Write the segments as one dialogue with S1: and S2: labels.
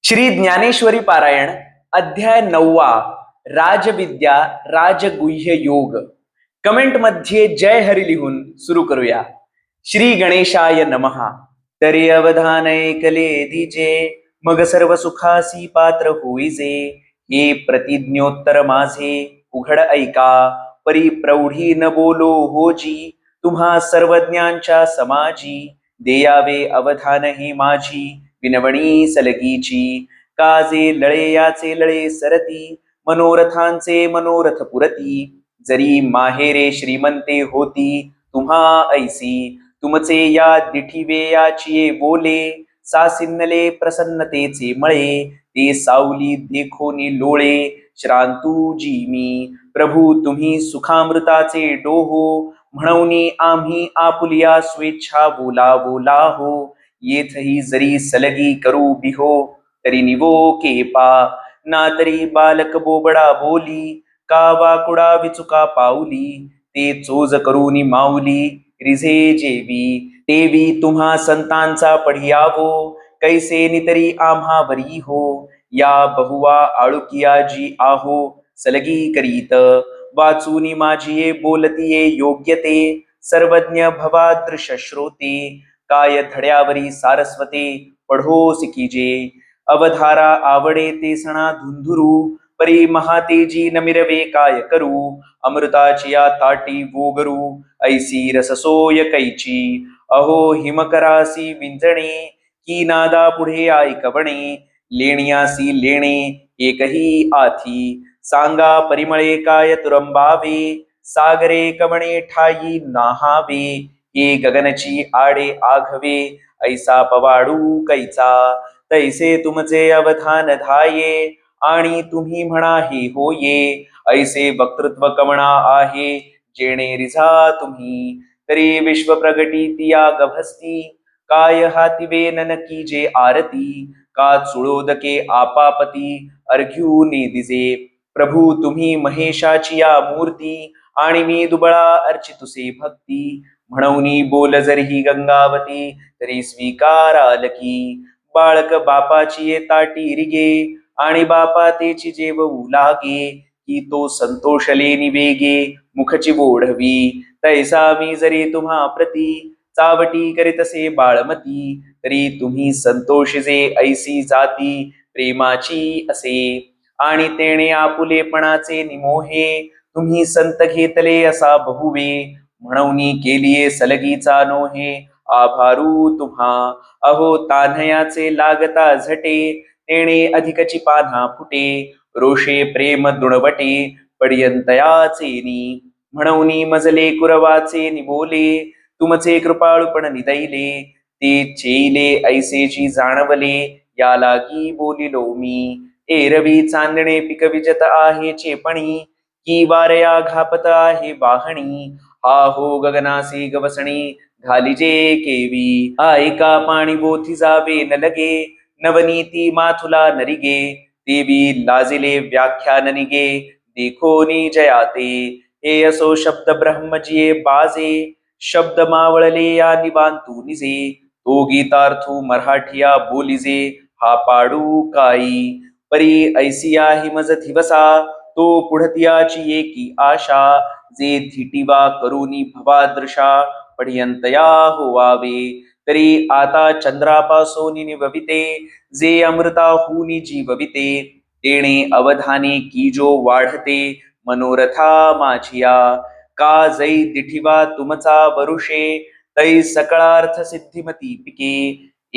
S1: श्री ज्ञानेश्वरी पारायण अध्याय 9वा राजविद्या राजगुह्य योग. कमेंट मध्ये जय हरी लिहून सुरू करूया. श्री गणेशाय नमहा. तरी अवधान ऐकले दीजे, मग सर्व सुखासी पात्र होईजे. हे प्रतिज्ञोत्तर माझे उघड ऐका, परी प्रौढी न बोलो होजी. तुम्हा सर्वज्ञांच्या समाजी, देयावे अवधान हे माझी विनवणी सलगीची. काजे लळे याचे लळे सरती, मनोरथांचे मनोरथ पुरती. जरी माहेरे श्रीमंते होती तुम्हा ऐसी, तुमचे या दिठीवे याचिये बोले. सासिन्नले प्रसन्नतेचे मळे, ते सावली देखोनी लोळे. श्रांतूजी मी प्रभू तुम्ही सुखामृताचे डोहो, म्हणूनी आम्ही आपुलिया स्वेच्छा बोला बोला हो. येथही जरी सलगी करू बिहो, तरी निवो केपा. ना तरी बालक बोबडा बोली, का वाकुडा विचुका पाऊली. ते चोज करूनी माऊली, रिझे जेवी. तेवी तुम्हा संतांचा पढियावो, कैसे नितरी आम्हा वरी हो. या बहुवा आळुकिया जी आहो, सलगी करीत. वाचूनी माझिये बोलतिये योग्यते, सर्वज्ञ भवादृश श्रोते. काय धड्यावरी सारस्वते, पढो सिकीजे. अवधारा आवडे ते सणा धुंधुरू, परी महातेजी न मिरवे काय करू. अमृताची या ताटी वोगरू, ऐसी रससोय कैची. अहो हिमकरासी विंजणे, की नादा पुढे ऐकवणे. लेण्यासी लेणे एकही आथी, सांगा परिमळे काय तुरंबावे. सागरे कवणे ठाई नाहावे, हे गगनची आडे आघवे. ऐसा पवाडू कैचा, तैसे तुमचे अवधान धाये. आणि तुम्ही म्हणा हे होये, ऐसे वक्तृत्व कवणा आहे. जेणे रिझा तुम्ही, तरी विश्व प्रगटी या गभस्ती. काय हाती ननकी जे आरती, का चुळोदके आपापती अर्घ्यू दिजे. प्रभू तुम्ही महेशाची या मूर्ती, आणि मी दुबळा अर्चितुसे भक्ती. म्हणूनी बोल जरी गंगावती, तरी स्वीकारालकी. बाळक बापाची ये ताटी रिगे, आणि बापा तेची जेवू लागे. की तो संतोषले निवेगे, मुखची बोढवी. तैसा मी जरी तुम्हा प्रती, चावटी करीतसे बाळमती. तरी तुम्ही संतोषिजे ऐसी जाती, प्रेमाची असे. आणि तेणे आपुलेपणाचे निमोहे, तुम्ही संत घेतले असा बहुवे. म्हणूनी केलिये सलगीचा नोहे, आभारू तुम्हा. अहो तान्हयाचे लागता झटे, तेणे अधिकची पान्हा फुटे. रोषे प्रेम दुणवटे, पर्यंतयाचेनी. म्हणूनी मजले कुरवाचे निबोले, तुमचे कृपाळुपण निदैले. ते चेले ऐसेची जाणवले, या लागी बोलिलो मी. एरवी चांदणे पिक विजत आहे चेपणी, की वारया घापत आहे वाहणी. हा हो गगनासी गवसणी, घालिजे केवी. ऐका पाणी बोथी जावे न लगे, नवनीती माथुला नरिगे. देवी लाजिले व्याख्यान निगे, देखोनी जयाते. हे असो शब्द ब्रह्मजिये बाजे, शब्द मावळले या निवांतू निजे. तो गीतार्थू मराठिया बोलिजे, हा पाडू काई. परी ऐसिया हिमज थिवसा, तो पुढतियाची एकी आशा. जे थिटिवा करुनी भवादृशा, पर्यंतया होवावे. तरी आता चंद्रापासोनी निवविते, जे अमृताहूनी जीवविते. तेणे अवधाने की जो वाढते, मनोरथा माझिया. का जै दिठिवा तुमचा वरुषे, तै सकळार्थ सिद्धिमती पिके.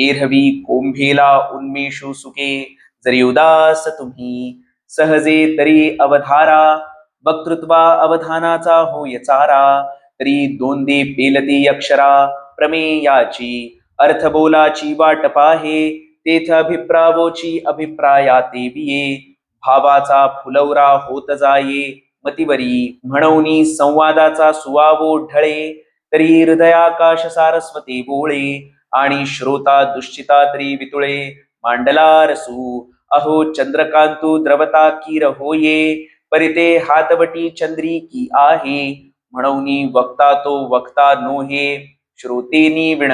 S1: एरवी कोंभेला उन्मेषू सुके, जरी उदास तुम्ही. सहजे तरी अवधारा, वक्तृत्वा अवधानाचा होय चारा. तरी दोंदे पेलती अक्षरा, प्रमेयाची. अर्थ बोलाची वाट पाहे, तेथ अभिप्रावोची अभिप्रायाते बिये. भावाचा फुलवरा होत जाये मतिवरी. म्हणूनी संवादाचा सुवावो ढळे, तरी हृदयाकाश सारस्वते बोळे. आणि श्रोता दुश्चिता तरी वितुळे, मांडला रसू. अहो चंद्रकांतू द्रवता कीर होये, परिते हातवटी चंद्री की आहे. म्हणूनी वक्ता तो वक्ता नोहे, श्रोतेनी विण.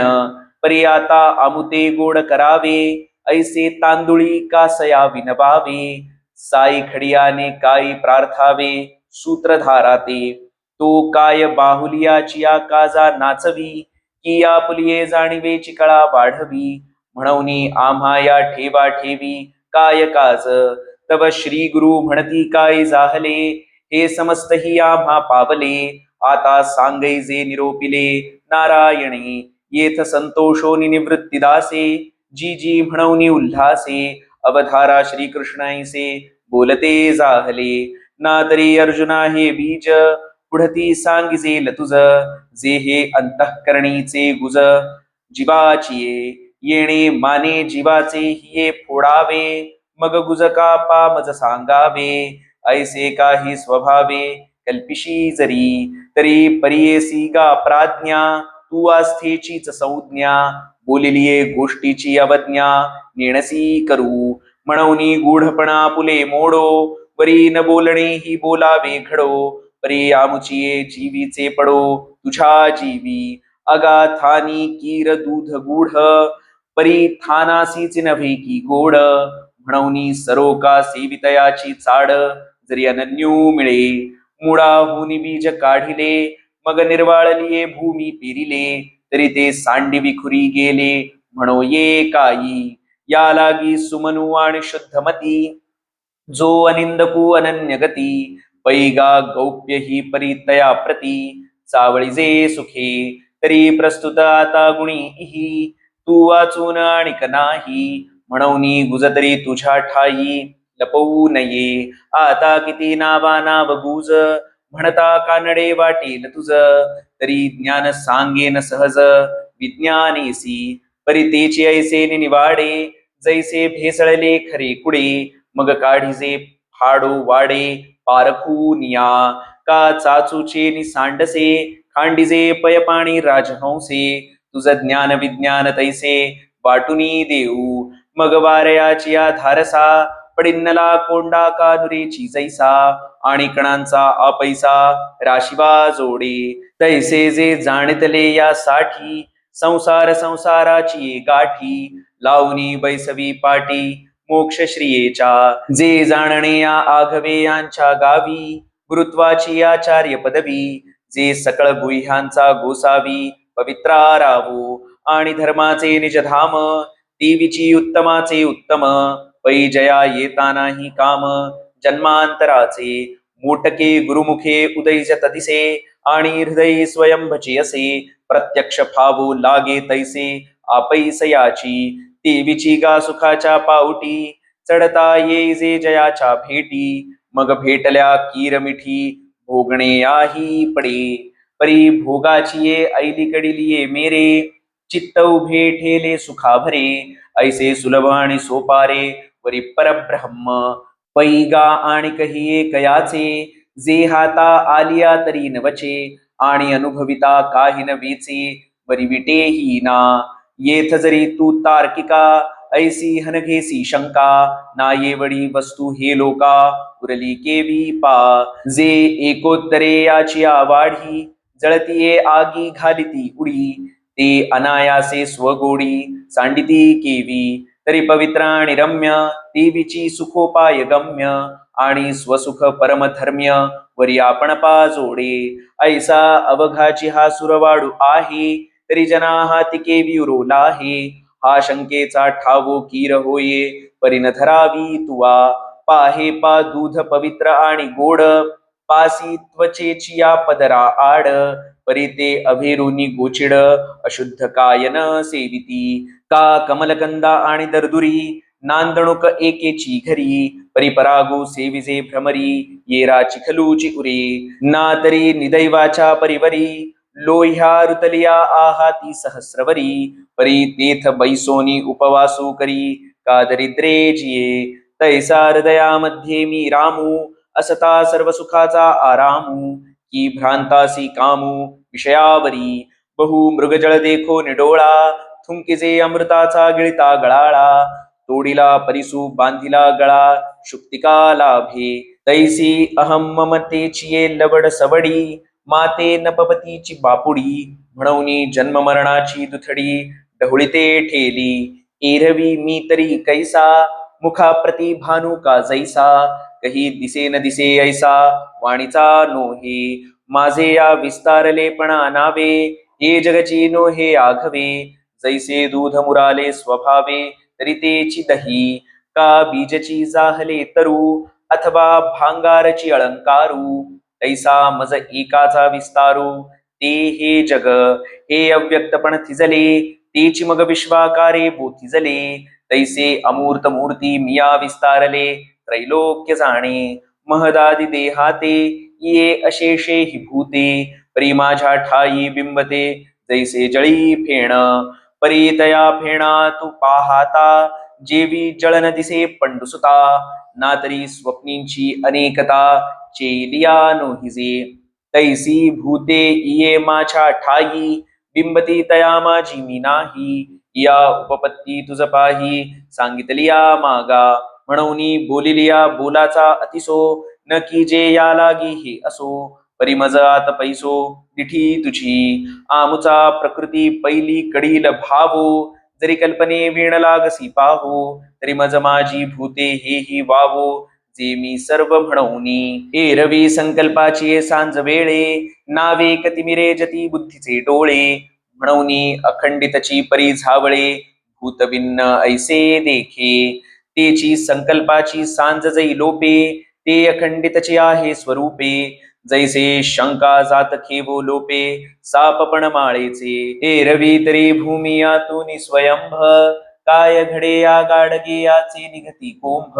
S1: परी आता आमुते गोड करावे, ऐसे तांदुळी कासया विनवावे, साई खडियाने काय प्रार्थावे, सूत्रधारा ते तो काय बाहुलियाची या काजा नाचवी, की आपुलिये जाणीवेची कळा वाढवी, म्हणून आम्हा या ठेवा ठेवी काय काज, तव श्री गुरु म्हणती काय जाहले, हे समस्त ही आम्हा पावले, आता सांगैजे निरोपिले नारायणे, येथ संतोषोनी निवृत्तीदासे, जी जी म्हणून उल्हासे, अवधारा श्री कृष्णाईसे बोलते जाहले, ना तरी अर्जुना हे बीज पुढती सांगिजेल तुझ, जे हे अंतःकरणीचे गुज, जीवाचिये येणे माने जीवाचे हिये फोडावे, मग गुज का पामज सांगावे, ऐसे काही स्वभावे कल्पिशी जरी, तरी परियेसी गा प्राज्ञा, तू आस्थेचीच संज्ञा, बोलिलिये गोष्टीची अवज्ञा, नेणसी करू, म्हणून गूढपणा पुले मोडो, वरी न बोलणे ही बोलावे घडो, परी आमुचिये जीवीचे पडो, तुझ्या जीवी अगाथानी कीर दूध गूढ, परी थानासीच नव्हे की गोड, म्हणून सरोका सेवितयाची चाड, जरी अनन्यू मिळे, मुळाहून बीज काढिले, मग निर्वाळलिये भूमी पेरिले, तरी ते सांडिवी खुरी गेले, म्हणो ये काही, या लागी सुमनू आणि शुद्धमती, जो अनिंदकू अनन्यगती, पैगा गौप्य ही परितया प्रती, चावळीजे सुखे तरी प्रस्तुत आता गुणी इही, तू वाचून आणिक नाही, म्हणून गुजतरी तुझ्या ठाई, लपवू नये आता किती नावा नाव गुज, म्हणता कानडे वाटेल तुझ, तरी ज्ञान सांगेन सहज विज्ञानेसी, परी तेची ऐसे निवाडे, जैसे भेसळले खरे कुडे, मग काढीजे फाडो वाडे पारखून या, का चाचूचे नि सांडसे, खांडिजे पयपाणी राजहंसे, तुझ ज्ञान विज्ञान तैसे वाटुनी देऊ, मग वारयाची या धारसा, पडिन्नला कोंडा कानुरेची जैसा, आणि कणांचा अपैसा राशिवा जोडे, तैसे जे जाणितले यासाठी, संसार संसाराची गाठी, लावणी बैसवी पाटी मोक्ष श्रियेच्या, जे जाणणे या आघवे यांच्या गावी, गुरुत्वाची आचार्य पदवी, जे सकळ गुह्यांचा गोसावी पवित्रा रावो, आणि धर्माचे निजधाम, देवीची उत्तमाचे उत्तम, पै जया येतानाही काम, जन्मांतराचे मोटके गुरुमुखे उदयजत दिसे, आणि हृदय स्वयंभचे असे, प्रत्यक्ष फावो लागे तैसे आपैसयाची, देवीची गा सुखाच्या पावटी, चढता ये जे जयाच्या भेटी, मग भेटल्या कीर मिठी भोगणे याही पडे, परी भोगाची ये ऐलिकडीलिये मेरे, चित्त उभे ठेले सुखा भरे, ऐसे सुलभ आणि सोपारे वरी परब्रह्म, पैगा आणि कहिये कयाचे, जे हाता आलिया तरी नवचे, आणि अनुभविता काही न वेचे, वरी विटेही ना, येथ जरी तू तार्किका, ऐसी हनघेसी शंका, ना येवडी वस्तू हे लोका, उरली केवी पा, जे एकोत्तरे याची आवाढी, जळतीये आगी घालिती उडी, ते अनायासे स्वगोडी सांडिती केवी, तरी पवित्र आणि रम्य, देवीची सुखोपाय गम्य, आणि स्वसुख परमधर्म्य, वरी आपण पाजोडे, ऐसा अवघाची हा सुरवाडू आहे, तरी जना हाती केवी रोलाहे, हा शंकेचा ठावो कीर होये, परी न धरावी तुवा, पाहे पा दूध पवित्र आणि गोड, पासी त्वचेची या पदरा आड, परी ते अभेरुनी गोचिड, अशुद्ध कायन सेविती, का कमलकंदा आणि दर्दुरी, नांदणुक एकेची घरी, परी परागू सेविजे भ्रमरी, येरा चिखलूची उरे, ना तरी निदैवाच्या परिवरी, लोह्या रुतलिया आहाती सहस्रवरी, परी तेथ बैसोनी उपवासू करी, का दरिद्रे जिये, तैसा हृदयामध्ये मी रामू, असता सर्व सुखाचा आरामू, की भ्रांतासी कामू विषयावरी, बहु मृगजळ देखो निडोळा, थुंकिजे अमृताचा गिळता गळाळा, तोडिला परिसू बांधिला गळा, शुक्तिका लाभे, तैसी अहम ममतेची ये लवड सवडी, माते नपपतीची बापुडी, म्हणून जन्म मरणाची दुथडी, ढवळीते ठेली, एरवी मी तरी कैसा, मुखा प्रति भानु का जैसा, कही दिसे न दिसे ऐसा, वाणीचा नोहे. माझे या विस्तारलेपणा नावे, हे जगची नोहे आघवे. जैसे दूध मुराले स्वभावे, तरी तेची दही. का बीजची जाहले तरू, अथवा भांगारची अलंकारू. तैसा मज एकाचा विस्तारू, ते हे जग. हे अव्यक्तपण थिजले, तेची मग विश्वाकारे बोथिजले. तैसे अमूर्त मूर्ती मिया विस्तारले, त्रैलोक्य जाणे. महदादी देहाते, ये अशेषे हि भूते. परी माझ्या ठाई बिंबते, जैसे जळी फेण. परी तया फेणा तू पाहाता, जेवी जळन दिसे पंडुसुता. ना तरी स्वप्नींची अनेकता, चेलिया नोहिजे. तैसी भूते इये माझ्या ठाई, बिंबती तया माझी मी नाही. या उपपत्ती तुझ पाही, सांगितलिया मागा. म्हणून बोलिलिया बोलाचा अतिसो, न की जे या लागी हे असो. परी मज आत पैसो, दिठी तुझी. आमुचा प्रकृती पैली कडील भावो. जरी कल्पने वीण लागसी पाहो, तरी मज माझी भूते हेही वावो. जे मी सर्व म्हणूनी. एरवी संकल्पाची सांज वेळे, नावे कतिमिरे जती बुद्धीचे डोळे. म्हणून अखंडितची परी झावळे, भूतभिन्न ऐसे देखे. तेची संकल्पाची सांज जै लोपे, ते अखंडितचे आहे स्वरूपे. जैसे शंका जात खेवो लोपे, सापपण माळेचे. एरवी तरी भूमी यातून स्वयंभ, काय घडे या गाडगे याचे निघती कोंभ.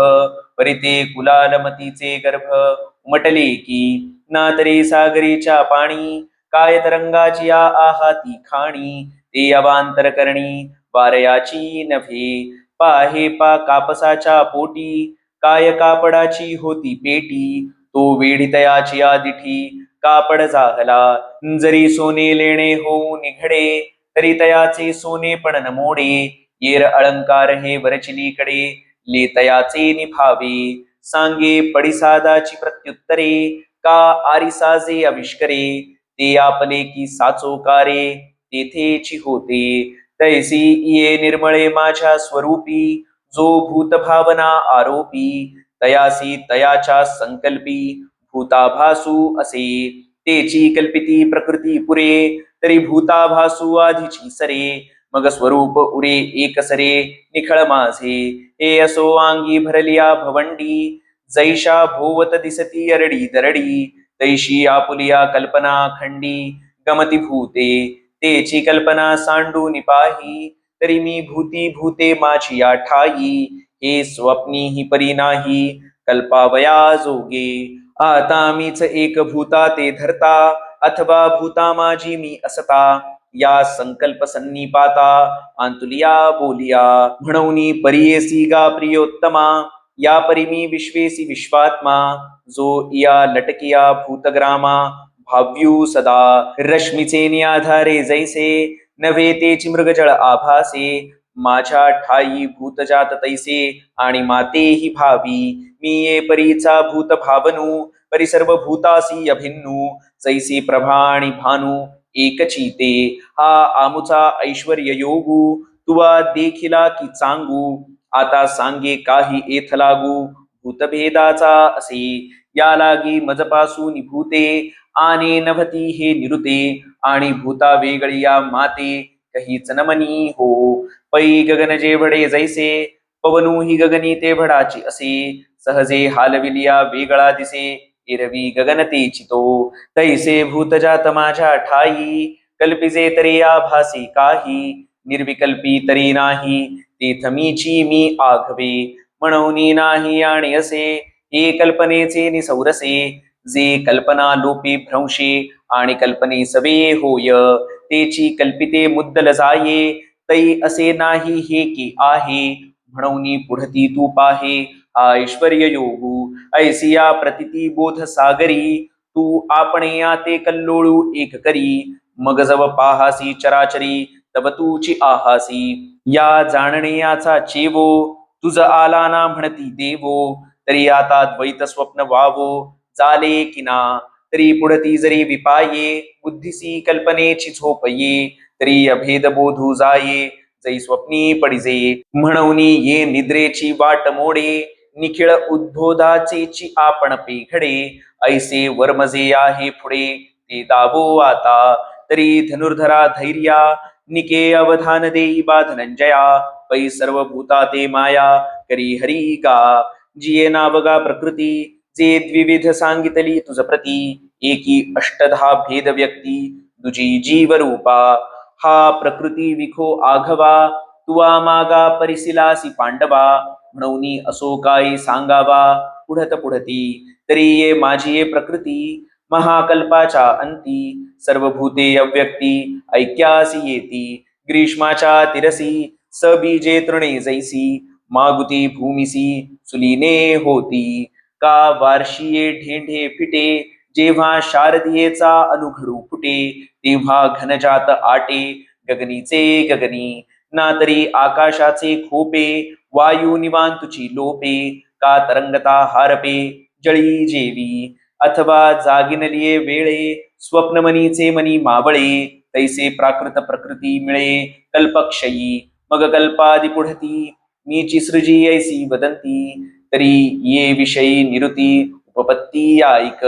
S1: परिते कुलालमतीचे गर्भ, उमटले की ना तरी सागरीच्या पाणी. काय तरंगाची या आहाती खाणी, ते अवांतर करणी वारयाची नव्हे. पाहे पा कापसाच्या पोटी, काय कापडाची होती पेटी. तो वेढितयाची आदिठी, कापड जाहला. जरी सोने लेणे होऊन निघडे, तरी तयाचे सोने पण न मोडे. येर अलंकार हे वरचिलीकडे, ले तयाचे निभावे. सांगे पडिसादाची प्रत्युत्तरे, का आरिसाजे आविष्करे. ते आपले की साचोकारे, तेथेची होते. तैसी ये निर्मळे माझ्या स्वरूपी, जो भूत भावना आरोपी. तयासी तयाच्या संकल्पी, भूताभासू असे. तेची कल्पिती प्रकृती पुरे, तरी भूताभासू आधीची सरे. मग स्वरूप उरे एकसरे, निखळ माझे. हे असो अंगी भरलिया भवंडी, जैशा भोवत दिसती अरडी दरडी. तैशी आपुलिया कल्पना खंडी, गमती भूते. तेची कल्पना सांडून पाही, तरी मी भूती भूते माझी या ठाई. हे स्वप्नी ही परी नाही, कल्पावया जोगे. आता मीच एक भूता ते धरता, अथवा भूता माझी मी असता. या संकल्प सन्निपाता, आंतुलिया बोलिया. म्हणून परियेसी गा प्रियोत्तमा, या परी मी विश्वेसी विश्वात्मा. जो या लटकिया भूतग्रामा, भाव्यू सदा. रश्मीचे निआधारे जैसे, नव्हे तेची मृगजळ आभासे. माझ्या ठाई भूतजात तैसे, आणि मातेही भावी. मी ये परीचा भूत भावनू, परी सर्व भूतासी अभिन्नू. जैसे प्रभा आणि भानू एकची ते, हा आमुचा ऐश्वर्य योगू. तुवा देखिला की चांगू, आता सांगे काही एथ लागू. भूतभेदाचा असे, या लागी मजपासून भूते. आणि नभती हे निरुते, आणि भूता वेगळी या माते. कहीच नमनी हो. पै गगन जेवढे जैसे, पवनू ही गगनी ते भडाची असे. सहजे हालविलिया वेगळा दिसे, एरवी गगन तेची तो. तैसे भूतजात माझ्या ठाई, कल्पिजे तरी आभासी काही. निर्विकल्पी तरी नाही, तेथ मीची मी आघवे. म्हणून नाही आणि असे, हे कल्पनेचे निसौरसे. जे कल्पना लोपे भ्रंशे, आणि कल्पने सवे होय. तेची कल्पिते मुद्दल जाये, तै असे नाही हे की आहे. म्हणून पुढती तू पाहे, ऐश्वर्य योगू. ऐसिया प्रतिती बोध सागरी, तू आपणे आते कल्लोळू एक करी. मग जव पाहासी चराचरी, तब तूची आहासी. या जाणणे याचा चेवो, तुझ आला ना म्हणती देवो. तरी आता द्वैत स्वप्न वावो, चाले की ना. तरी पुढती जरी विपाये, बुद्धिसी कल्पनेची झोप ये. तरी अभेद बोधू जाये, जै स्वप्नी पडिजे. म्हणून ये निद्रेची वाट मोडे, निखिळ उद्बोधाचेची आपण पेखडे. ऐसे वर्मजे आहे पुढे, ते दाबो आता. तरी धनुर्धरा धैर्या, निके अवधान देई बा धनंजया. पै सर्व भूता ते माया, करी हरी का. जिये नावगा प्रकृती, जे द्विविध सांगितली तुझ प्रती. एकी अष्टधा भेद व्यक्ती, तुझी जीव रूपा. हा प्रकृती विखो आघवा, तुवा मागा परिसिलासी पांडवा. म्हणून असो काय सांगावा, पुढत पुढती. तरी ये माझी ये प्रकृती, महाकल्पाच्या अंती. सर्व भूते अव्यक्ती, ऐक्यासी येती. ग्रीष्माच्या तिरसी, सबीजे तृणे जैसी. मागुती भूमिसी, सुलीने होती. का वार्षिये ढेंढे फिटे, जेव्हा शारदीयेचा अनुघडू फुटे. तेव्हा घनजात आटे, गगनीचे गगनी. ना तरी आकाशाचे खोपे, वायू निवांतुची लोपे. का तरंगता हारपे, जळी जेवी. अथवा जागिनलिये वेळे, स्वप्नमनीचे मनी मावळे. तैसे प्राकृत प्रकृती मिळे, कल्पक्षयी. मग कल्पादि पुढती, मीची सृजी ऐसी वदंती. तरी ये विषयी निरुती, उपपत्ती ऐक.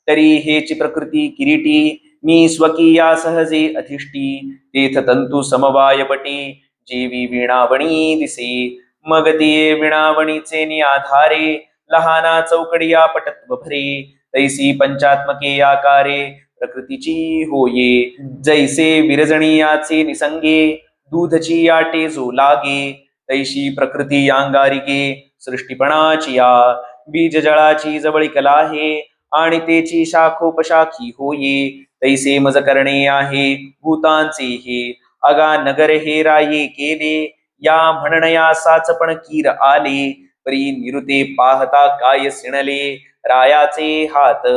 S1: तरी हेची प्रकृती किरीटी, मी स्वकीया सहजे अधिष्टी. तेथ तंतु समवायपटे, जेवी विणावणी दिसे. मग ते विणावणीचे नि आधारे, लहाना चौकडिया पटत्व भरे. तैसी पंचात्मके आकारे, प्रकृतीची होये. जैसे विरजणीयाचे निसंगे, दूधची आटे जो लागे. तैशी प्रकृती अंगारिके, सृष्टीपणाची या. बीज जळाची जवळीक लाहे, आणि तेची शाखोपशाखी होये. तैसे मज करणे आहे, भूतांचे हे. अगा नगर हे राये केले, या म्हणणया साचपण कीर आले. परी निरुते पाहता काय सिणले, रायाचे हात.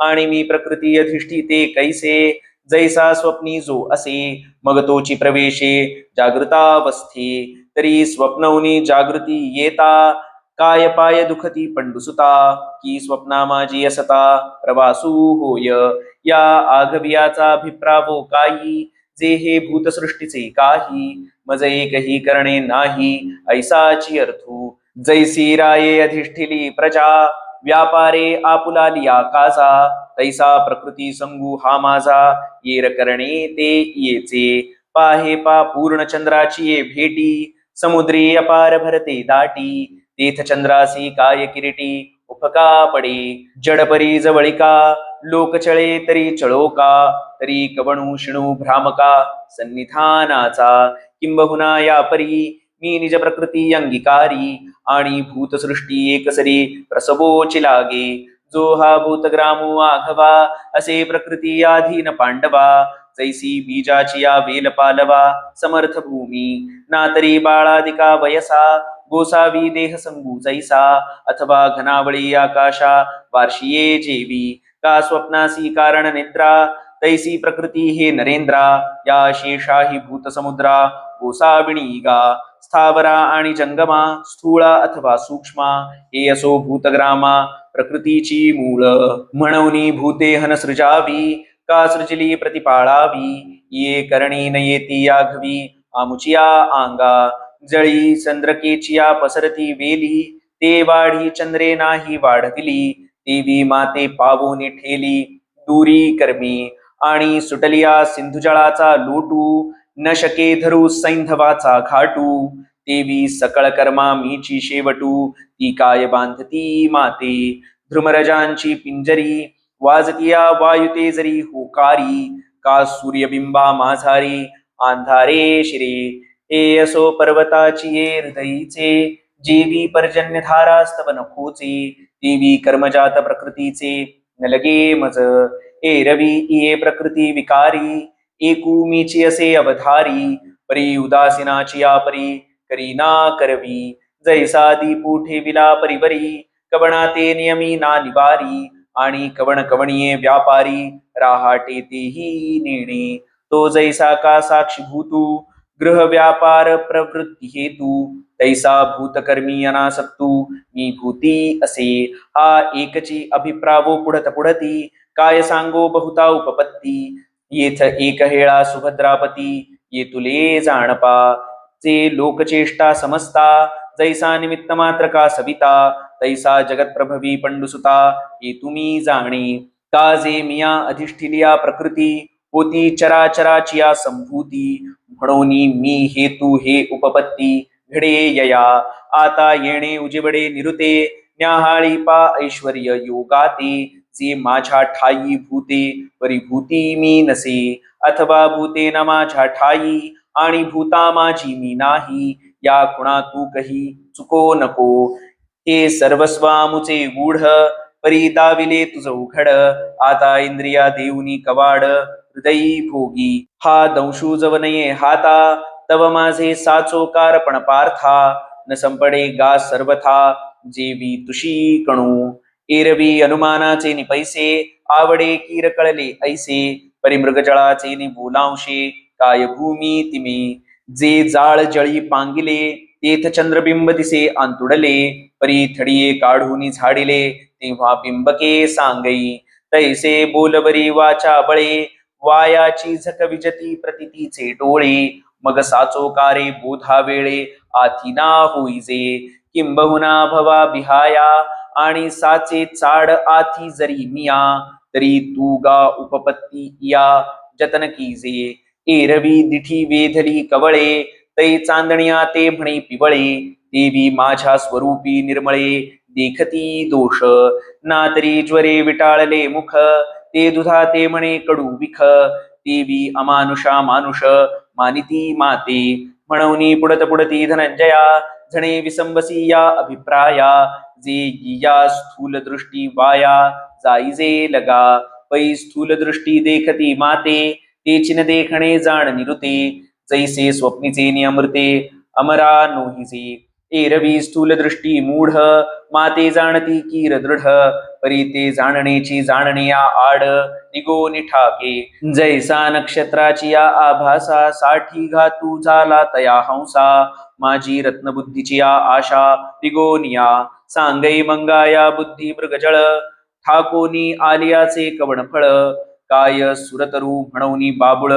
S1: आणि मी प्रकृती अधिष्ठिते कैसे, जैसा स्वप्नी जो असे. मग तोची प्रवेशे, जागृतावस्थे. तरी स्वप्नवनी जागृती येता, काय पाय दुखती पंडुसुता. की स्वप्ना माझी असता, प्रवासू होय. या आघवियाचा अभिप्रावो काही, जे हे भूतसृष्टीचे काही. मज एकही करणे नाही, ऐसाची अर्थू. जैसी राये अधिष्ठिली प्रजा, व्यापारे आपुलाली आकाशा. तैसा प्रकृती संगू हा माझा, येर करणे ते येचे. पाहे पा पूर्ण चंद्राची ये भेटी, समुद्री अपार भरते दाटी. तेथ चंद्रासी काय किरीटी, उपका पडे. जडपरी जवळिका, लोक चळे तरी चळो का. तरी कवणू शिणू भ्रामका, सन्निधानाचा. किंबहुना या परी, मी निज प्रकृती अंगीकारी. आणि भूतसृष्टी एकसरी, प्रसवोची लागे. जो हा भूतग्रामो आघवा, असे प्रकृती आधीन पांडवा. जैसी बीजाची या वेल पालवा, समर्थ भूमी. ना तरी बाळादिका वयसा, गोसावी देह संगू जैसा. अथवा घनावळी आकाशा, वार्षिये जेवी. का स्वप्नासी कारण निद्रा, तैसी प्रकृती हे नरेंद्रा. या शेषाही भूतसमुद्रा, गोसाविणी गा. स्थावरा आणि जंगमा, स्थूळा अथवा सूक्ष्मा. हे असो भूतग्रामा, प्रकृतीची मूळ. म्हणून भूते हन सृजावी, का सृजली प्रतिपाळावी. ये करणी न येती आघवी, आमुचिया आंगा. जळी चंद्रकेचिया पसरती वेली, ते वाढी चंद्रे नाही वाढविली. देवी माते पावोनी ठेली, दूरी कर्मी. आणि सुटलिया सिंधुजळाचा लोटू, न शके धरू सैंधवाचा घाटू. देवी सकळ कर्मा मीची शेवटू, ती काय बांधती माते. ध्रुमरजांची पिंजरी, वाजतिया वायुते जरी होकारी. का सूर्यबिंबा माझारी, अंधारे शिरे. हे असो पर्वताची ये हृदयीचे, जेवी पर्जन्यधारास्तव नखोचे. देवी कर्मजात प्रकृतीचे, न लगे मज. ए रवी ये प्रकृती विकारी, एकू मीची असे अवधारी. परी उदासीनाची या परी, करी ना करवी. जैसा दीपू ठेविला परिवरी, कवणा ते नियमी ना निवारी. आणि कवण कवणीये व्यापारी, राहाटे तेही नेणे. तो जैसा का साक्षी भूतू, गृह व्यापार प्रवृत्ती हेतू. तैसा भूतकर्मी अनासक्तू, मी भूती असे. हा एकची अभिप्रावो पुढत पुढती, काय सांगो बहुता उपपत्ती. येथ एक हेळा सुभद्रापती, ये तुले जाणपा. जे लोकचेष्टा समजता, जैसा निमित्त मात्र का सविता, तैसा जगत प्रभवी पंडुसुता, हे तुम्ही जाणे. का जे मिया अधिष्ठिलिया प्रकृती, होती चराचराचिया संभूती, म्हणून मी हेतू हे उपपत्ती, घडे यया आता येणे उजिबडे निरुते, न्याहाळी पा ऐश्वर्य योगाते, जे माझ्या ठाई भूते परिभूती मी नसे, अथवा भूते न माझ्या ठाई आणि भूता माझी मी नाही, या खुणा तू कही चुको नको. हे सर्वस्वामुचे गूढ परी दाविले तुझ उघड, आता इंद्रिया देऊनी कवाड हृदयी भोगी, हा दंशू जवनये हाता, तव माझे साचोकार पण पार्था, न संपडे गा सर्वथा जेवी तुशी कणू. एरवी अनुमानाचे नि पैसे, आवडे कीर कळले ऐसे, परिमृगजळाचे नि बोलांशे, काय भूमी तिमे, जे जाळ जळी पांगिले, तेथ चंद्रबिंब दिसे आंतुडले, परी थडिये काढूनी झाडिले, तेव्हा बिंबके सांगई, तैसे बोलबरी वाचा बळे, वायाची झक विजती प्रतितीचे डोळे, मग साचोकारे बोधा वेळे, आथिना होईजे, किंबहुना भवा बिहाया, आणि साचे चाड आथी जरी मिया, तरी तू गा उपपत्ती या जतन कीजे. एरवी दिठी वेधली कवळे, तै चांदण्या ते म्हणे पिवळे, देवी माझ्या स्वरूपी निर्मळे, देखती दोष, ना तरी ज्वरे विटाळले मुख, ते दुधा ते म्हणे कडू विख, देवी अमानुषा मानुष मानिती माते, म्हणून पुढत पुढती धनंजया, झणे विसंबसी या अभिप्राया, जे या स्थूल दृष्टी वाया जाईजे लगा, पै स्थूल दृष्टी देखती माते, ते चिन देखणे जाण निरुते, जैसे स्वप्नीचे निअमृते अमरा नोहिजे. एरवी स्थूल दृष्टी मूढ, माते जाणती कीर दृढ, परी ते जाणण्याची जाणण्या आड निगो निठाके, जैसा नक्षत्राची या आभासा, साठी घातू झाला तया हंसा, माझी रत्नबुद्धीची या आशा निगोनिया, सांगई मंगाया बुद्धी मृगजळ, ठाकोनी आलियाचे कवण फळ, काय सुरतरू म्हणून बाबुळ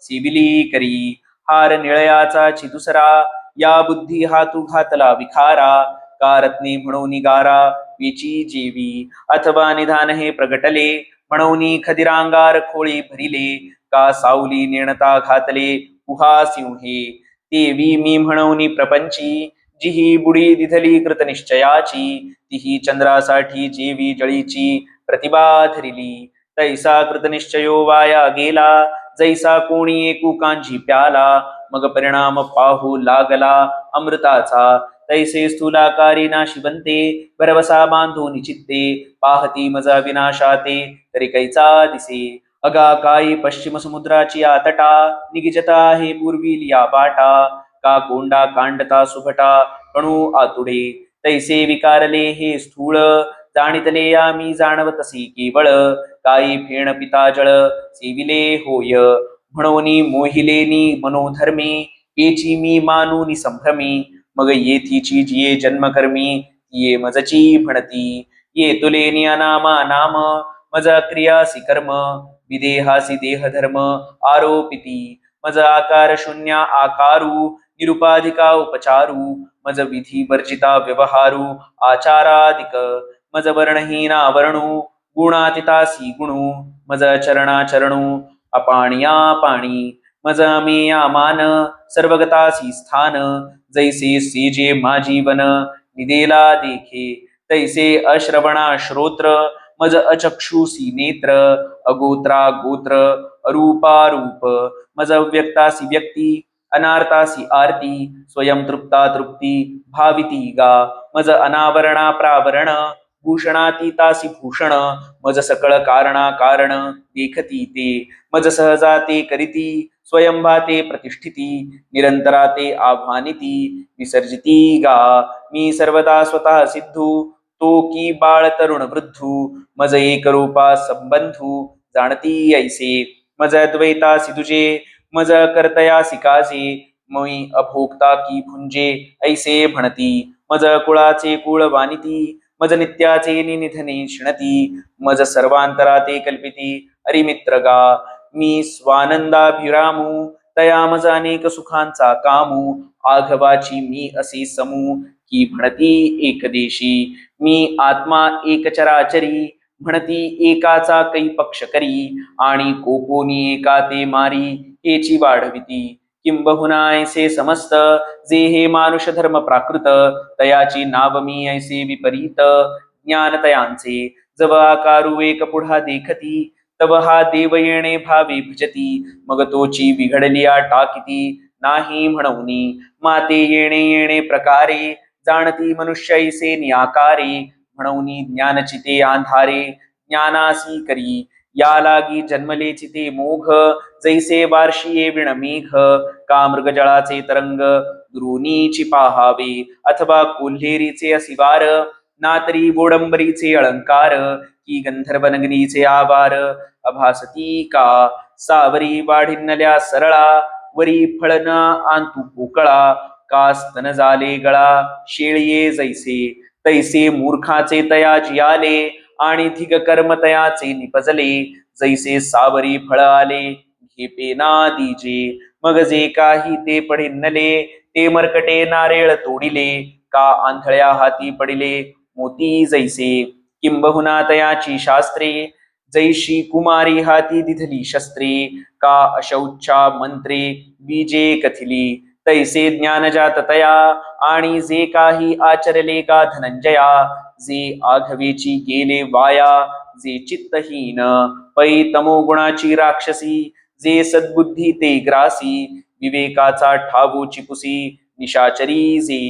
S1: सिबिली करी, हार निळयाचा दुसरा, या बुद्धी हातू घातला विखारा, का रत्ने म्हणून गारा वेची जेवी, अथवा निधान हे प्रगटले, म्हणून खदिरांगार खोळी भरिले, का सावली नेणता घातले उहा सिंहे, देवी मी म्हणून प्रपंची, जिही बुडी दिधली कृतनिश्चयाची, तिही चंद्रासाठी जेवी जळीची प्रतिभा धरिली, तैसा कृतनिश्चयो वाया गेला, जैसा कोणी एकू कांजी प्याला, मग परिणाम पाहू लागला अमृताचा, तैसे स्थूलाकारी नाशी बनते, भरवसा बांधून चित्ते, पाहती मजा विनाशाते तरी कैचा दिसे, अगा काही पश्चिम समुद्राची आतटा, निगिजता हे पूर्वी लिया बाटा, का कोंडा कांडता सुभटा कणू आतुडे, तैसे विकारले हे स्थूळ, जाणितले आम्ही जाणवतसी केवळ, काही फेण पिताजळ सेविले होय, म्हणून मोहिलेनी मनोधर्मी, येची मी मानूनी संभ्रमी, मग येथीची जिये जन्मकर्मी, ये मजची म्हणती, ये तुले नियनामा नाम, मज क्रियासी कर्म, विदेहासी देहधर्म आरोपिती, मज आकार शून्य आकारू, निरुपाधिका उपचारू, मज विधी वर्जिता व्यवहारू आचारादिक, मज वर्णहीना वर्णू, गुणातीतासी गुणू, मज चरणाचरणू अपाणिया पाणी, मज अमेया मान, सर्वगतासी स्थान, जैसे सेजे माझीवन निदेला देखे, तैसे अश्रवणा श्रोत्र, मज अचक्षुसी नेत्र, अगोत्रा गोत्र अरूपारूप, मज व्यक्तासी व्यक्ती, अनार्तासी आरती, स्वयं तृप्ता तृप्ती भाविती गा, मज अनावरणा प्रावरण, भूषणातीतासी भूषण, मज सकळ कारणा कारण देखती ते, मज सहजा ते करीती, स्वयं भाते प्रतिष्ठिती, निरंतरा ते आव्हानिती विसर्जिती गा, मी सर्वदा स्वतः सिद्धू, तो की बाळ तरुण वृद्धू, मज एक रूपा संबंधू जाणती ऐसे, मज अद्वैतासी तुझे, मज कर्तयासी काजे, मी अभोक्ता की भुंजे ऐसे म्हणती, मज कुळाचे कुळ वानिती, मज नित्याचे निधने शिणती, मज सर्वांतरा ते कल्पिती अरिमित्र गा, मी स्वानंदाभिरामू, तया मज अनेक सुखांचा कामू, आघवाची मी असे समू, की म्हणती एकदेशी, मी आत्मा एक चराचरी, म्हणती एकाचा कै पक्ष करी, आणि कोकोनी एका ते मारी, हेची वाढविती. किंबहुना ऐसे समस्त, जे हे मानुष धर्म प्राकृत, तयाची नाव मी ऐसे विपरीत, ज्ञान तयांचे जव आकारू एक पुढा देखती, तव हा देव येणे भावे भजती, मग तोची बिघडलिया टाकिती, नाही म्हणूनी माते येणे येणे प्रकारे, जाणती मनुष्य ऐसे नियाकारे, म्हणूनी ज्ञानचिते अंधारे, ज्ञानासी करी या लागी जन्मले चिते मोघ, जैसे वार्षिये विण मेघ, का मृगजळाचे तरंग द्रोणीची पाहावे, अथवा कोल्हेरीचे असिवार, ना तरी गोडंबरीचे अलंकार, की गंधर्वनगरीचे आवार, अभासती का सावरी वाढिन्नल्या सरळा, वरी फळना आंतू पोकळा, का स्तन झाले गळा, शेळिये जैसे तैसे मूर्खाचे तया जियाले, आणि धिग कर्म तयाचे निपजले, जैसे सावरी फळ आले घेपे ना दीजे, मग जे काही ते पडिन्नले, ते मरकटे नारेळ तोडिले, का आंधळ्या हाती पडिले मोती जैसे, किंबहुना तयाची शास्त्रे, जैशी कुमारी हाती दिधली शस्त्रे, का अशौचा मंत्रे बीजे कथिली, तैसे ज्ञान जात तया, आणि जे काही आचरले का धनंजया, जे आघवेची गेले वाया, जे चित्तहीन पै तमोगुणाची राक्षसी, जे सद्बुद्धी ते ग्रासी, विवेकाचा ठावो चिपुसी, निशाचरी जे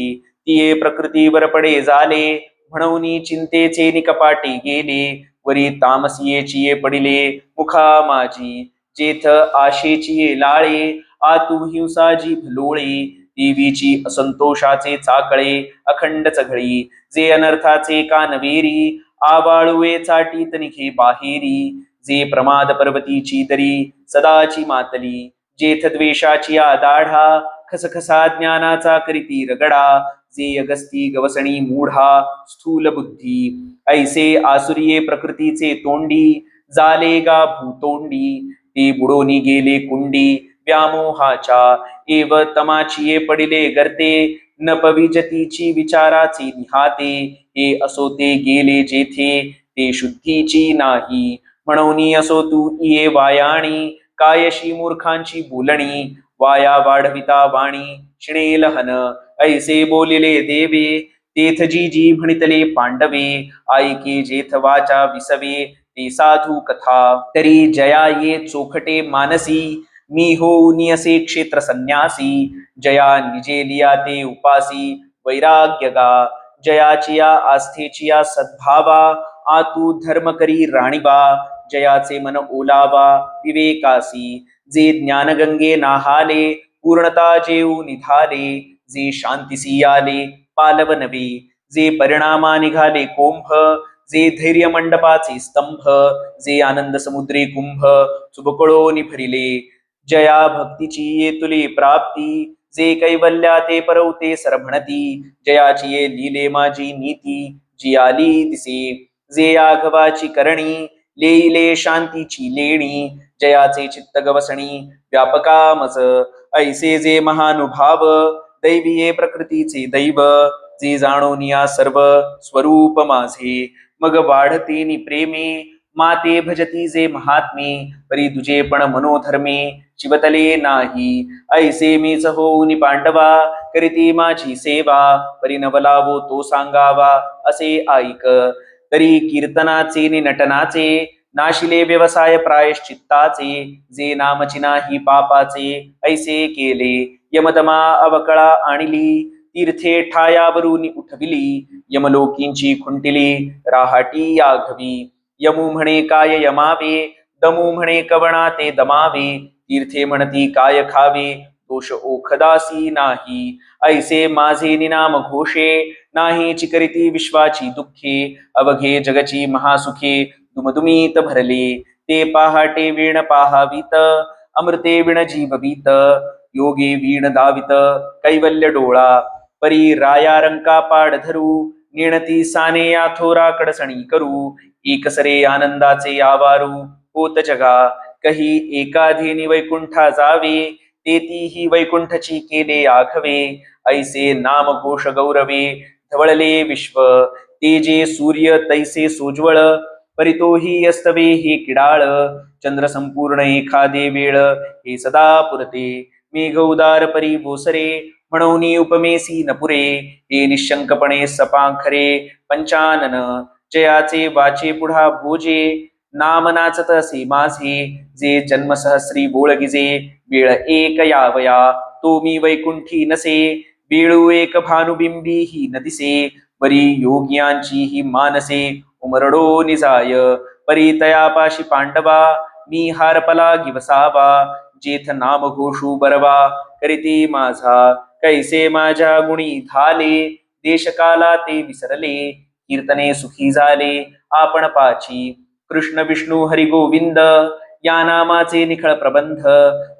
S1: तिये प्रकृतीवर पडे झाले, म्हणून चिंतेचे निकपाटे गेले, वरी तामसियेचिये पडिले मुखा माझी, जेथ आशेचिये लाळे, आतू हिंसा जी भलोळे, देवीची असंतोषाचे चाकळे अखंड चघळी, जे अनर्थाचे कानवेरी, आवाळुवे चाटीत निघे बाहेरी, जे प्रमाद पर्वतीची दरी सदाची मातली, जेथ द्वेषाची आदाढा, खसखसा ज्ञानाचा करीती रगडा, जे अगस्ती गवसणी मूढा स्थूल बुद्धी, ऐसे आसुरिये प्रकृतीचे तोंडी, जाले गा भूतोंडी, ते बुडोनी गेले कुंडी व्यामोहाच्या, एव तमाचिये पडिले गर्ते, न पविजतीची विचाराचे निहाते, हे असो ते गेले जेथे, ते शुद्धीची नाही, म्हणून असो तू इये वायाणी, कायशी मूर्खांची बोलणी, वाया वाढविता वाणी शिणे लहन, ऐसे बोलिले देवे, तेथ जी जी म्हणितले पांडवे, ऐके जेथ वाचा विसवे, ते साधू कथा, तरी जया ये चोखटे मानसी, मी होऊनी असे क्षेत्र संन्यासी, जया निजे लिया ते उपासी, वैराग्य गा, जयाचिया आस्थेचिया सद्भावा, आतू धर्म करी राणीबा, जयाचे मन ओलावा विवेकासी, जे ज्ञानगंगे नाहाले, पूर्णता जेऊ निधाले, जे शांतीसी आले पालव नवे, जे परिणामा निघाले कोंभ, जे धैर्य मंडपाचे स्तंभ, जे आनंद समुद्रे कुंभ, चुबकळो निभरिले, जया भक्तीची ये तुले प्राप्ती, जे कैवल्या ते परवते सरभणती, जयाची ये लीले माझी नीती, जी आली दिसे, जे आघवाची करणी, लेईले शांतीची लेणी, जयाचे चित्त गवसणी व्यापका मज, ऐसे जे महानुभाव, दैवीये प्रकृतीचे दैव, जे जाणून या सर्व स्वरूप माझे, मग वाढते नि प्रेमे, माते भजती जे महात्मे, परी तुझे पण मनोधर्मे चिवतले नाही, ऐसे मीच होऊन पांडवा, करीती माझी सेवा, परी नवलावो तो सांगावा असे ऐक, तरी कीर्तनाचे नि नटनाचे, नाशिले व्यवसाय प्रायश्चित्ताचे, जे नामची नाही पापाचे, ऐसे केले यमदमा अवकळा आणली, तीर्थे ठायावरून उठविली, यमलोकींची खुंटिली राहाटी याघवी, यमू म्हणे काय यमावे, दमू म्हणे कवणा ते दमावे, तीर्थे म्हणती काय खावे, दोष ओखदासी नाही, ऐसे माझे निनाम घोषे, नाही चिकरिती विश्वाची दुःखे, अवघे जगची महासुखे दुमदुमीत भरले, ते पहाटे वीण पाहावीत, अमृते विण जीववीत, योगे वीण दावित कैवल्य डोळा, परी राया रंका पाड धरू, नेणती साने या थोरा कडसणी करू, एकसरे आनंदाचे आवारू होत जगा, कही एकाधीनी वैकुंठा जावे, तेतीही वैकुंठची केले आघवे. ऐसे नाम घोष गौरवे धवळले विश्व. तेजे सूर्य तैसे सोज्वळ परितोही अस्तवे हे किडाळ. चंद्र संपूर्ण एखादे वेळ हे सदा पुरते. मेघ उदार परी बोसरे म्हणून उपमेसी न पुरे. हे निशंकपणे सपाखरे पंचानन जयाचे वाचे पुढा भोजे. नाम नाचत असे माझे जे जन्मसहस्री बोळगिजे. वेळ एक यावया तो मी वैकुंठी नसे. वेळू एक भानुबिंबी ही न दिसे. परी योग्यांची ही मानसे उमरडो निजाय. परी तयापाशी पांडवा मी हारपला गिवसावा. जेथ नाम घोषू बरवा करीती माझा कैसे माझ्या गुणी धाले. देशकाला ते विसरले कीर्तने सुखी झाले आपण पाची. कृष्ण विष्णू हरी गोविंद या नामाचे निखळ प्रबंध.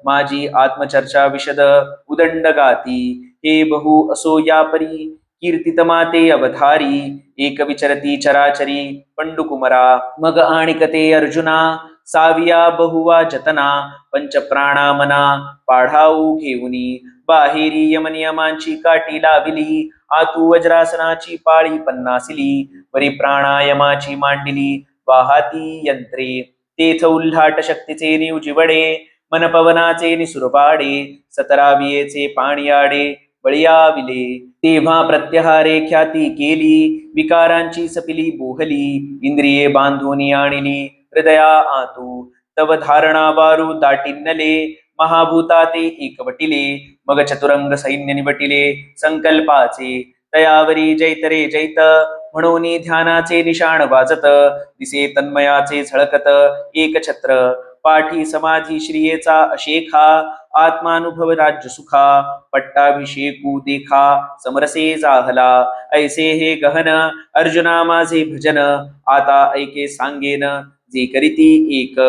S1: माझी आत्मचर्चा विशद उदंड गाती. हे बहु असो या परी कीर्तित माते अवधारी. एक विचरती चराचरी पंडुकुमरा मग आणिकते अर्जुना. साविया बहुवा जतना पंच प्राणा मना पाढाऊ घेऊनी. बाहेरी यमनियमांची काठी लाविली. आतू वज्रासनाची पाळी पन्नासिली. वरी प्राणायामाची मांडिली वाहाती यंत्रे. तेथ उल्हाट शक्तीचे निवजिवडे मन पवनाचे निसुरपाडे. 17 पाणी आडे बळियाविले. तेव्हा प्रत्यहारे ख्याती केली विकारांची सपिली बोहली. इंद्रिये बांधून आणली हृदया आतू. तव धारणा वारू दाटिन्नले महाभूता ते एकवटिले. मग चतुरंग सैन्य निवटिले संकल्पाचे. तयावरी जैतरे जैत म्हणून ध्यानाचे निशाण वाजत. दिसे तन्मयाचे झळकत एक छत्र. पाठी समाधी श्रियेचा अशेखा. आत्मानुभव राज्य सुखा पट्टाभिषेकू देखा समरसे जाहला. ऐसे हे गहन अर्जुना माझे भजन. आता ऐके सांगेन जे करीती एक.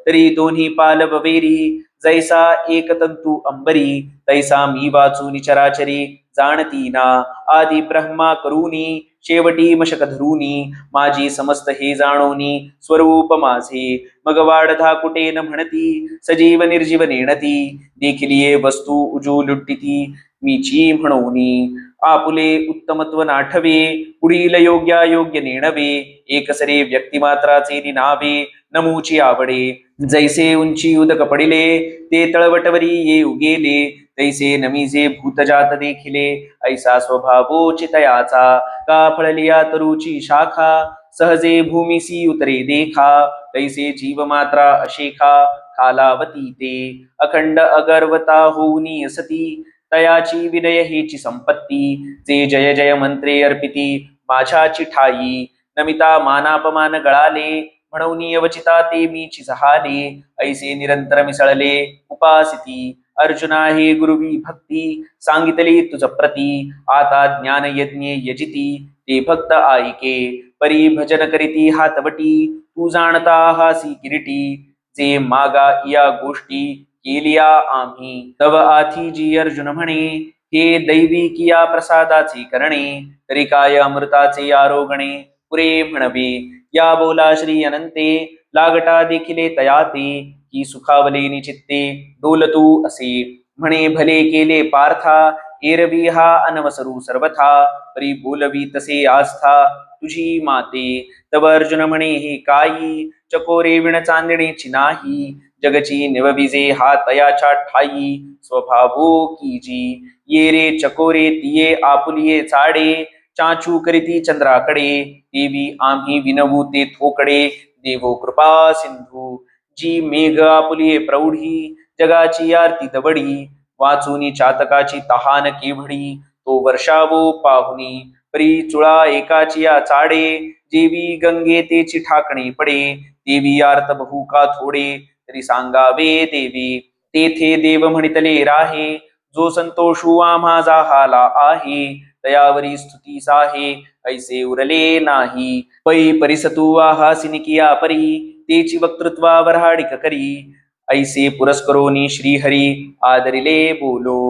S1: तरी दोन्ही पाल बवेरी जैसा एक तंतू अंबरी. तैसा मी वाचूनी चराचरी जाणती ना. आदी ब्रह्मा करूनी शेवटी मशक धरूनी. माझी समस्त हे जाणोनी स्वरूप माझे. मग वाढधा कुठे न म्हणती सजीव निर्जीव नेणती. देखिलिये वस्तू उजू लुट्टिती मीची म्हणूनी. आपुले उत्तमत्व नाठवे पुढील योग्यायोग्य नेणवे. एकसरे व्यक्तिमात्राचे निनावे नमूची आवडे. जैसे उंची उदक पडिले ते तळवटवरी ये उगेले. तैसे नमीजे भूतजात देखिले ऐसा स्वभावोचितयाचा. का फळलिया तरुची शाखा सहजे भूमिसी उतरे देखा. तैसे जीवमात्रा अशेखा कालावती ते. अखंड अगर्वता होऊनी असती तयाची विनय हेची संपत्ती. जे जय जय मंत्रे अर्पिती माझ्याची ठाई. नमिता मानापमान गळाले म्हणून अवचिता ते मीची जहाले. ऐसे निरंतर मिसळले उपासिती. अर्जुना हे गुरुवी भक्ती सांगितली तुझ प्रती. आता ज्ञान यज्ञे यजिती ते भक्त आईके. परी भजन करीती हातवटी तू जाणता हासी किरीटी. जे मागा या गोष्टी केलिया आम्ही तव आथी जी अर्जुन म्हणे. हे दैवी किया प्रसादाचे करणे. तरी काय अमृताचे आरोगणे पुरे म्हणवे. या बोला श्री अनंते लागटा देखिले तयाते. की सुखावले निचित्ते डोलतू असे. म्हणे भले केले पार्था एरवी हा अनवसरू सर्वथा. परी बोलवी तसे आस्था तुझी माते. तव अर्जुन म्हणे हे काही चकोरे विण चांदणेची नाही. जगची निवविजे हा तयाच्या ठाई स्वभावो की जी. ये रे चकोरे तिये आपुलिये चाडे. चाचू करीती चंद्राकडे देवी आम्ही विनवू ते थोकडे. देवो कृपा सिंधू जी मेघ आपुलिये प्रौढी. जगाची आरती दवडी वाचूनी चातकाची तहान केवढी. तो वर्षावो पाहुनी परी चुळा एकाची या चाडे. जेवी गंगे तेची ठाकणे पडे. देवी आर्त बहु का थोडे तरी सांगावे देवी. तेथे देव म्हणितले राहे जो संतोषू आम्हा जाहाला आहे. तयावरी स्तुती साहे ऐसे उरले नाही. पै परिसतू आहासिनिकिया परी तेची वक्तृत्वा वरहाडिक करी. ऐसे पुरस्करोनी श्रीहरी आदरिले बोलो.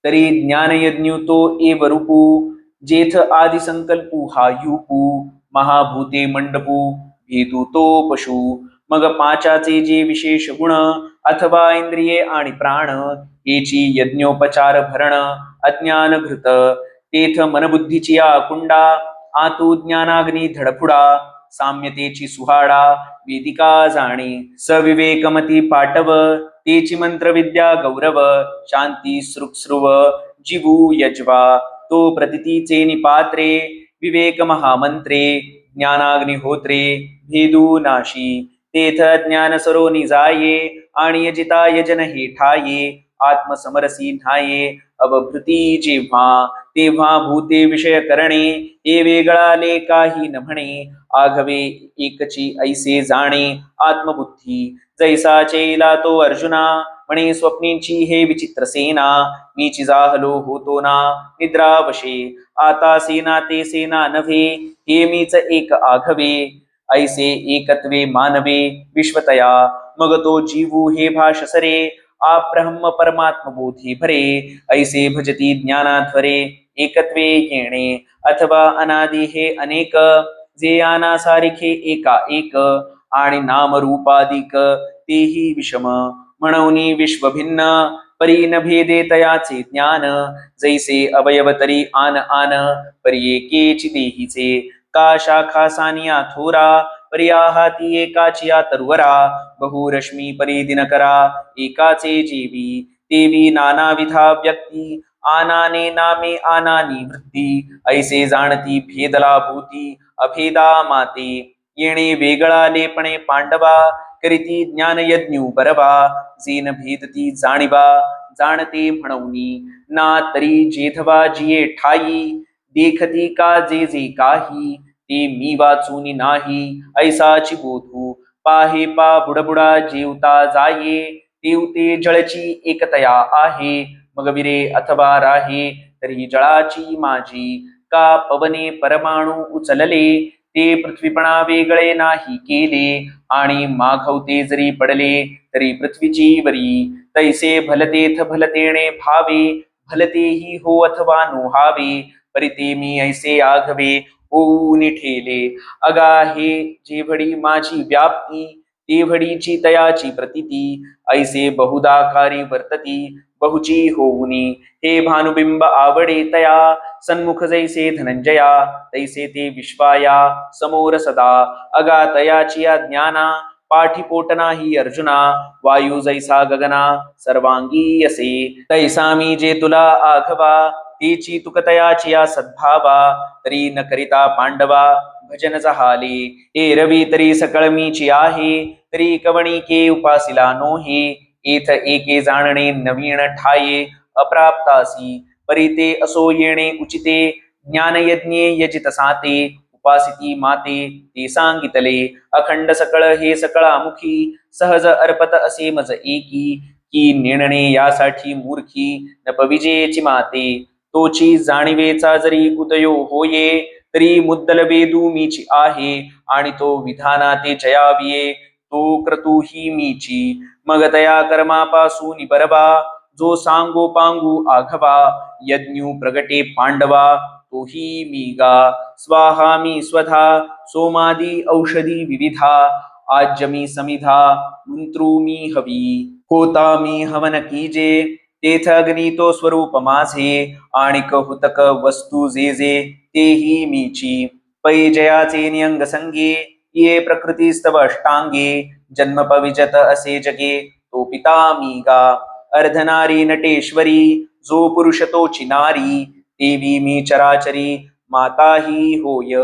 S1: तरी ज्ञानयज्ञू तो एव रूपू जेथ आदि संकल्पू हा युपू. महाभूते मंडपू भेदू तो पशु. मग पाचाचे जे विशेष गुण अथवा इंद्रिये आणि प्राण याची यज्ञोपचार भरण अज्ञान घृत तेथ मनबुद्धीची कुंडा आतू ज्ञानाग्नी धडफुडा साम्यतेची सुहाडा वेदिका जाणे सविवेकमती पाटव तेची मंत्रविद्या गौरव शांती सृक्सृव जिवू यजवा तो प्रतितीचे निपात्रे विवेक महामंत्रे ज्ञानाग्निहोत्रे भेदू नाशी तेथ ज्ञान सरो निजाये आणि यजिता यजन हे ठाये आत्मसमरसी न्हाये अवभृती जेव्हा तेव्हा भूते विषय करणे हे वेगळाले काही न म्हणे आघवे एकची ऐसे जाणे आत्मबुद्धी जैसा चेला तो अर्जुना म्हणे स्वप्नींची हे विचित्र सेना मीची जाहलो होतो ना निद्रावशे आता सेना ते सेना नव्हे हे मीच एक आघवे ऐसे एकत्वे मानवे विश्वतया मग तो जीवू हे भाषसरे ब्रह्म परमात्म बोधी भरे ऐसे भजती ज्ञानाध्वरे एकत्वे येणे अथवा अनादि हे अनेक जे आनासारिखे एका एक आणि नामरूपादिक तेही विषम म्हणून विश्वभिन्न परी न भेदे तयाचे ज्ञान जैसे अवयव तरी आन आन परी एकेची देहीचे का शाखा सानिया थोरा पर्या हाती एकाचिया तरुवरा बहुरश्मी परी दिनकरा एकाचे जीवी देवी नानाविधा व्यक्ती आनाने नामे आनानी वृत्ती ऐसे जाणती भेदला भूती अभेदा माते येणे वेगळा लेपणे पांडवा करीती ज्ञान यज्ञू बरवा जेन भेदती जाणिवा जाणते म्हणूनी ना तरी जेधवा जिये ठाई देखती का जे जे काही ते मी वाचूनी नाही ऐसाची बोधू पाहे पा बुडबुडा जेवता जाये तेवते जळची एकतया आहे मग विरे अथवा राहे तरी जळाची माझी का पवने परमाणू उचलले ते पृथ्वीपणा वेगळे नाही केले आणि माघवते जरी पडले तरी पृथ्वीची वरी तैसे भलतेथ भलतेणे भावे भलतेही हो अथवा नोहावे परिते मी ऐसे आघवे होऊन ठेले अगा हे जेवढी माझी व्याप्ती तेवढीची तयाची प्रतीती ऐसे बहुदाकारी वर्तती बहुची होऊनी हे भानुबिंब आवडे तया सन्मुख जैसे धनंजया तैसे ते विश्वाया समोर सदा अगा तयाची ज्ञाना पाठीपोटना ही अर्जुना वायू जैसा गगना सर्वांगी असे तैसा मी जे तुला आघवा तेची तुकतयाची सद्भावा तरी न करिता पांडवा भजन जहाले ए रवी तरी सकळ मीची आहे तरी कवणी के उपासिला नोहे एथ एके जाणणे नवीन ठाये अप्राप्तासी परिते असो येणे उचिते ज्ञानयज्ञे यजित साते उपासिती माते ते सांगितले अखंड सकळ हे सकळामुखी सहज अर्पत असे मज एकी की नेणणे यासाठी मूर्खी न पविजेची माते तोची जाणीवेचा जरी उदयो होये तरी मुद्दल वेदू मीची आहे आणि तो विधानाते जयाविये तो क्रतू ही मीची मग तया कर्मापासून बरबा जो सांगो पांगू आघवा यज्ञू प्रगटे पांडवा तोही मी गा स्वाहा मी स्वधा सोमादी औषधी विविधा आज्यमी समिधा मंत्रू मी हवी होता मी हवन कीजे तेथ अग्नी तो स्वरूप माझे आणिक हुतक वस्तू जे जे तेही मीची पै जयाचे नियंग संगे ये प्रकृती स्तव अष्टांगे जन्म पविजत असे जगे तो पिता मी गा अर्धनारी नटेश्वरी जो पुरुष तोची नारी देवी मी चराचरी माता ही होय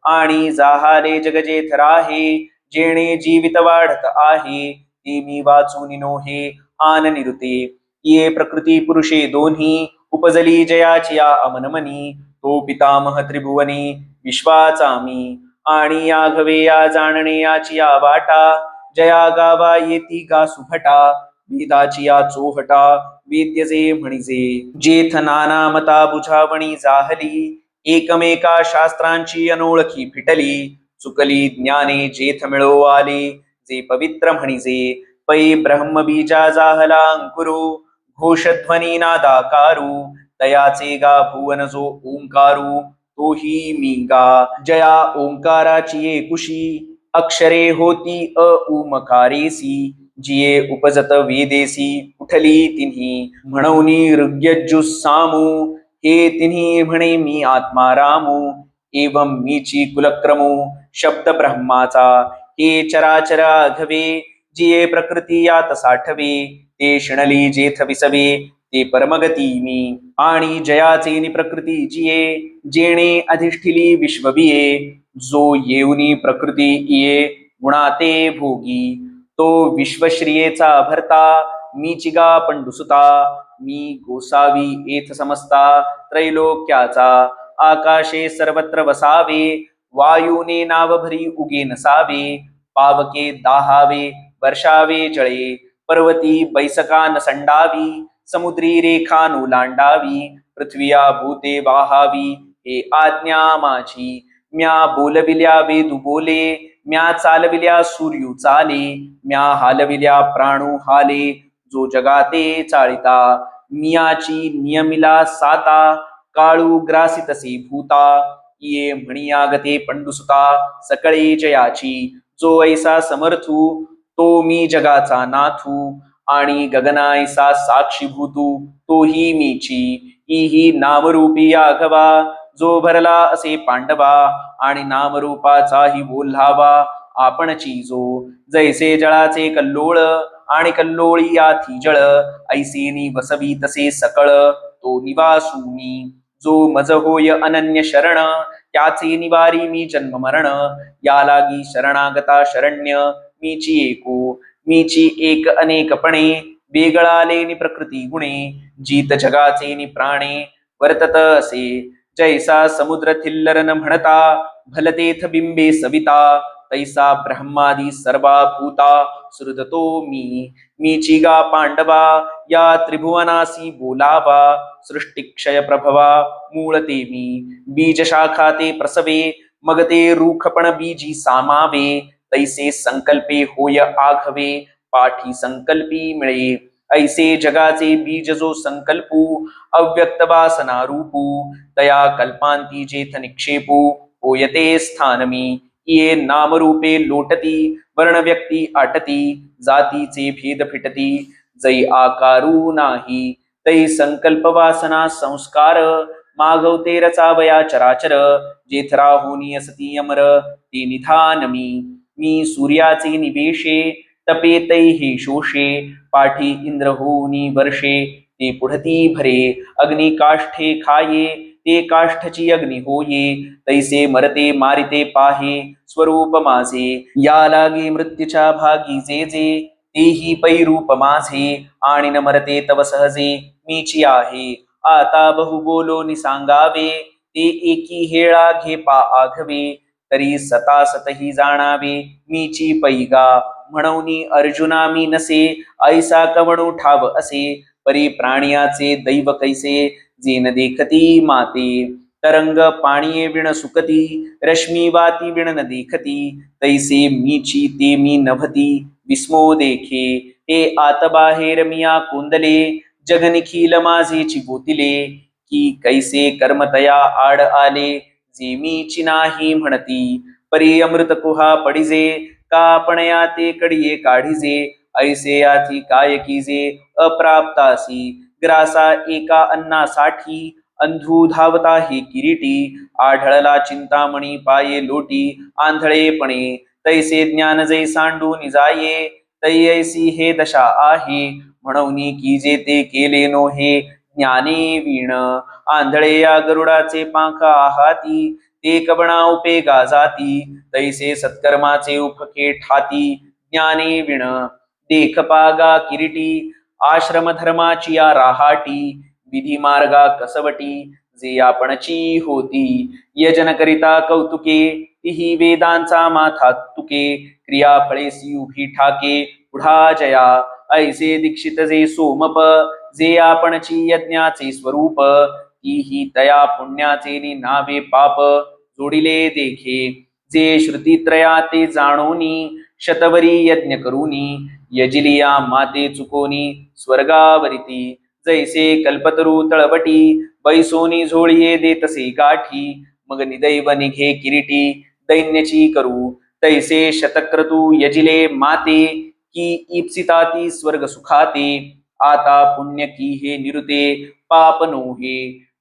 S1: आणि जाहाले जगजेथ राहे जेणे जीवित वाढत आहे ते मी वाचून नोहे आन निरुते ये प्रकृती पुरुषे दोन्ही उपजली जयाची अमनमनी तो पितामह त्रिभुवनी विश्वाचा मी आणि आघवे या जाणणे याची वाटा जया गावा येती गा सुभटा वेदाची या चोहटा वेद्यजे म्हणिजे जेथ नाना मता बुझावणी जाहली एकमेका शास्त्रांची अनोळखी फिटली चुकली ज्ञाने जेथ मिळो आले जे पवित्र म्हणिजे पै ब्रह्मबीजा जाहला अंकुरो घोषध्वनी नादाकारू तयाचे गा भुवन जो ओंकारू तोही मी गा जया ओंकाराची कुशी अक्षरे होती अ उमकारेसी जिये उपजत वेदेसी उठली तिन्ही म्हणूनी ऋग्यजु सामू हे तिन्ही म्हणे मी आत्मा रामू एवं मीची कुलक्रमू शब्द ब्रह्माचा हे चराचरा घवे जिये प्रकृती यात साठवे ते शिणली जेथ विसवे ते परमगती मी आणि जयाचे नि प्रकृती जिये जेणे अधिष्ठिली विश्वविये जो येऊनी प्रकृती इये गुणाते भोगी तो विश्वश्रियेचा भरता मी चिगा पंडुसुता मी गोसावी एथ समजता त्रैलोक्याचा आकाशे सर्वत्र वसावे वायूने नाव भरी उगे नसावे पावके दाहावे वर्षावे जळे पर्वती बैसका न संडावी समुद्री रेखा लांडावी पृथ्वीया भूते वाहावी हे आज्ञा माझी म्या बोलविल्या वेदू बोले म्या चालविल्या सूर्यू चाले म्या हालविल्या प्राणू हाले जो जगाते चाळिता मियाची नियमिला साता काळू ग्रासितसे भूता ये म्हणियागते पंडुसुता सकळे जयाची जो ऐसा समर्थू तो मी जगाचा नाथू आणि गगनायसा साक्षीभूतू तोही मीची ही नामरूपी आघवा जो भरला असे पांडवा आणि नामरूपाचाही बोल्हावा आपणची जो जैसे जळाचे कल्लोळ आणि कल्लोळी याथी जळ ऐसेनी वसवी तसे सकळ तो निवासू मी जो मज होय अनन्य शरण त्याचे निवारी मी जन्म मरण या लागी शरणागता शरण्य मीची एको मीची एक अनेकपणे वेगळाले नि प्रकृती गुणे जीत जगाचे नि प्राणे वर्तत असे जैसा समुद्र थिल्लरन म्हणता भलतेथ बिंबे सविता तैसा ब्रह्मादी सर्वा भूता सृजतो मीची गा पांडवा या त्रिभुवनासी बोलावा सृष्टिक्षय प्रभवा मूळ ते मी बीज शाखा ते प्रसवे मग ते रूखपण बीजी सामावे तैसे संकल्पे होय आघवे पाठी संकल्पी मिळे ऐसे जगाचे बीज जो संकल्पू अव्यक्त वासना रूपू तया कल्पांती जेथ निक्षेपू होयते स्थानमी ये नामरूपे लोटती वर्ण व्यक्ती आटती जातीचे भेद फिटती जै आकारू नाही तै संकल्प वासना संस्कार मागवते रचावया चराचर जेथ राहुनी असती अमर ते निधानमी मी सूर्याचे निवेशे तपे तै हे शोषे पाठी इंद्र होऊनी वर्षे ते पुढती भरे अग्नि काष्ठे खाये ते काष्ठची अग्नि होये तैसे मरते मारिते पाहे स्वरूप माझे या लागे मृत्यूच्या भागी जे जे तेही पैरूप माझे आणि न मरते तव सहजे मीची आहे आता बहु बोलो नि सांगावे ते एकी हेळा घे पा आघवे तरी सतासतही जाणावे मीची पैगा म्हणूनी अर्जुना मी नसे ऐसा कवणू ठाव असे परी प्राणियाचे दैव कैसे जे न देखती माते तरंग पाणीये विण सुकती रश्मी वाती विण न देखती तैसे मीची ते मी नभती विस्मो देखे हे आत बाहेर मिया कोंदले जग निखिल माझेची गोतिले की कैसे कर्मतया आड आले जे मीची नाही म्हणती परी अमृत कुहा पडिजे का आपणया ते कडिये काढिजे ऐसे याथी काय कीजे अप्राप्तासी ग्रासा एका अन्नासाठी अंधू धावता हे किरीटी आढळला चिंतामणी पाये लोटी आंधळेपणे तैसे ज्ञान जै सांडू निजाये तैसी हे दशा आहे म्हणून की जे ते केले नो हे ज्ञाने वीण आंधळे या गरुडाचे पांख आहाती ते कबणा उपेगा जाती तैसे सत्कर्माचे उपके ठाती ज्ञाने विण देख पागा किरीटी आश्रम धर्माची या राहाटी विधी मार्गा कसवटी जे आपणची होती यजन करिता कौतुके तिही वेदांचा माथा तुके क्रिया फळेसी उभी ठाके पुढा जया ऐसे दीक्षित जे सोमप जे आपणची यज्ञाचे स्वरूप तीही तया पुण्याचे नि नावे पाप जोडिले देखे जे श्रुतीत्रया ते जाणोनी शतवरी यज्ञ करूनी यजिलिया माते चुकोनी स्वर्गावरिती जैसे कल्पतरू तळवटी बैसोनी झोळीये देतसे गाठी मग निदैव निघे किरीटी दैन्यची करू तैसे शतक्रतू यजिले माते की इप्सिताती स्वर्ग सुखाते आता पुण्य की हे निरुते पाप नोहे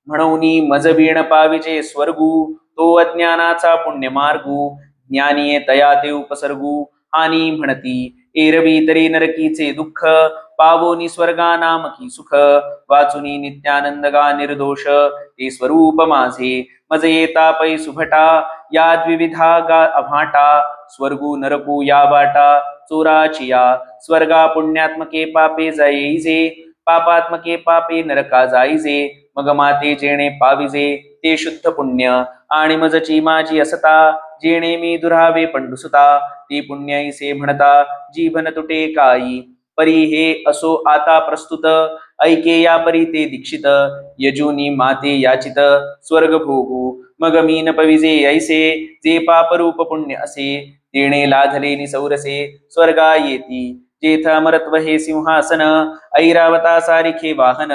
S1: म्हणूनी मज वीण पाविजे स्वर्गू तो अज्ञानाचा पुण्य मार्गू ज्ञानीये तया ते उपसर्गू हानी म्हणती एरवी तरी नरकीचे दुःख पावोनी स्वर्गा नामकी सुख वाचुनी नित्यानंद गा निर्दोष ते स्वरूप माझे मज येता पै सुभटा या द्विविधा गा अभाटा स्वर्गू नरकू या वाटा चोराचिया स्वर्गा पुण्यात्मके पापे जाईजे पापात्मके पापे नरका जाईजे मग माते जेणे पाविजे ते शुद्ध पुण्य आणि मजची माझी असता जेणे मी दुरावे पंडुसुता ती पुण्यैसे म्हणता जीवन तुटे काई परी हे असो आता प्रस्तुत ऐके या परी ते दीक्षित यजुनी माते याचित स्वर्ग भोगू मग मी न पविजे ऐसे जे पापरूप पुण्य असे तेणे लाधले निसौरसे स्वर्गा येती जेथ अमरत्व हे सिंहासन ऐरावता सारिखे वाहन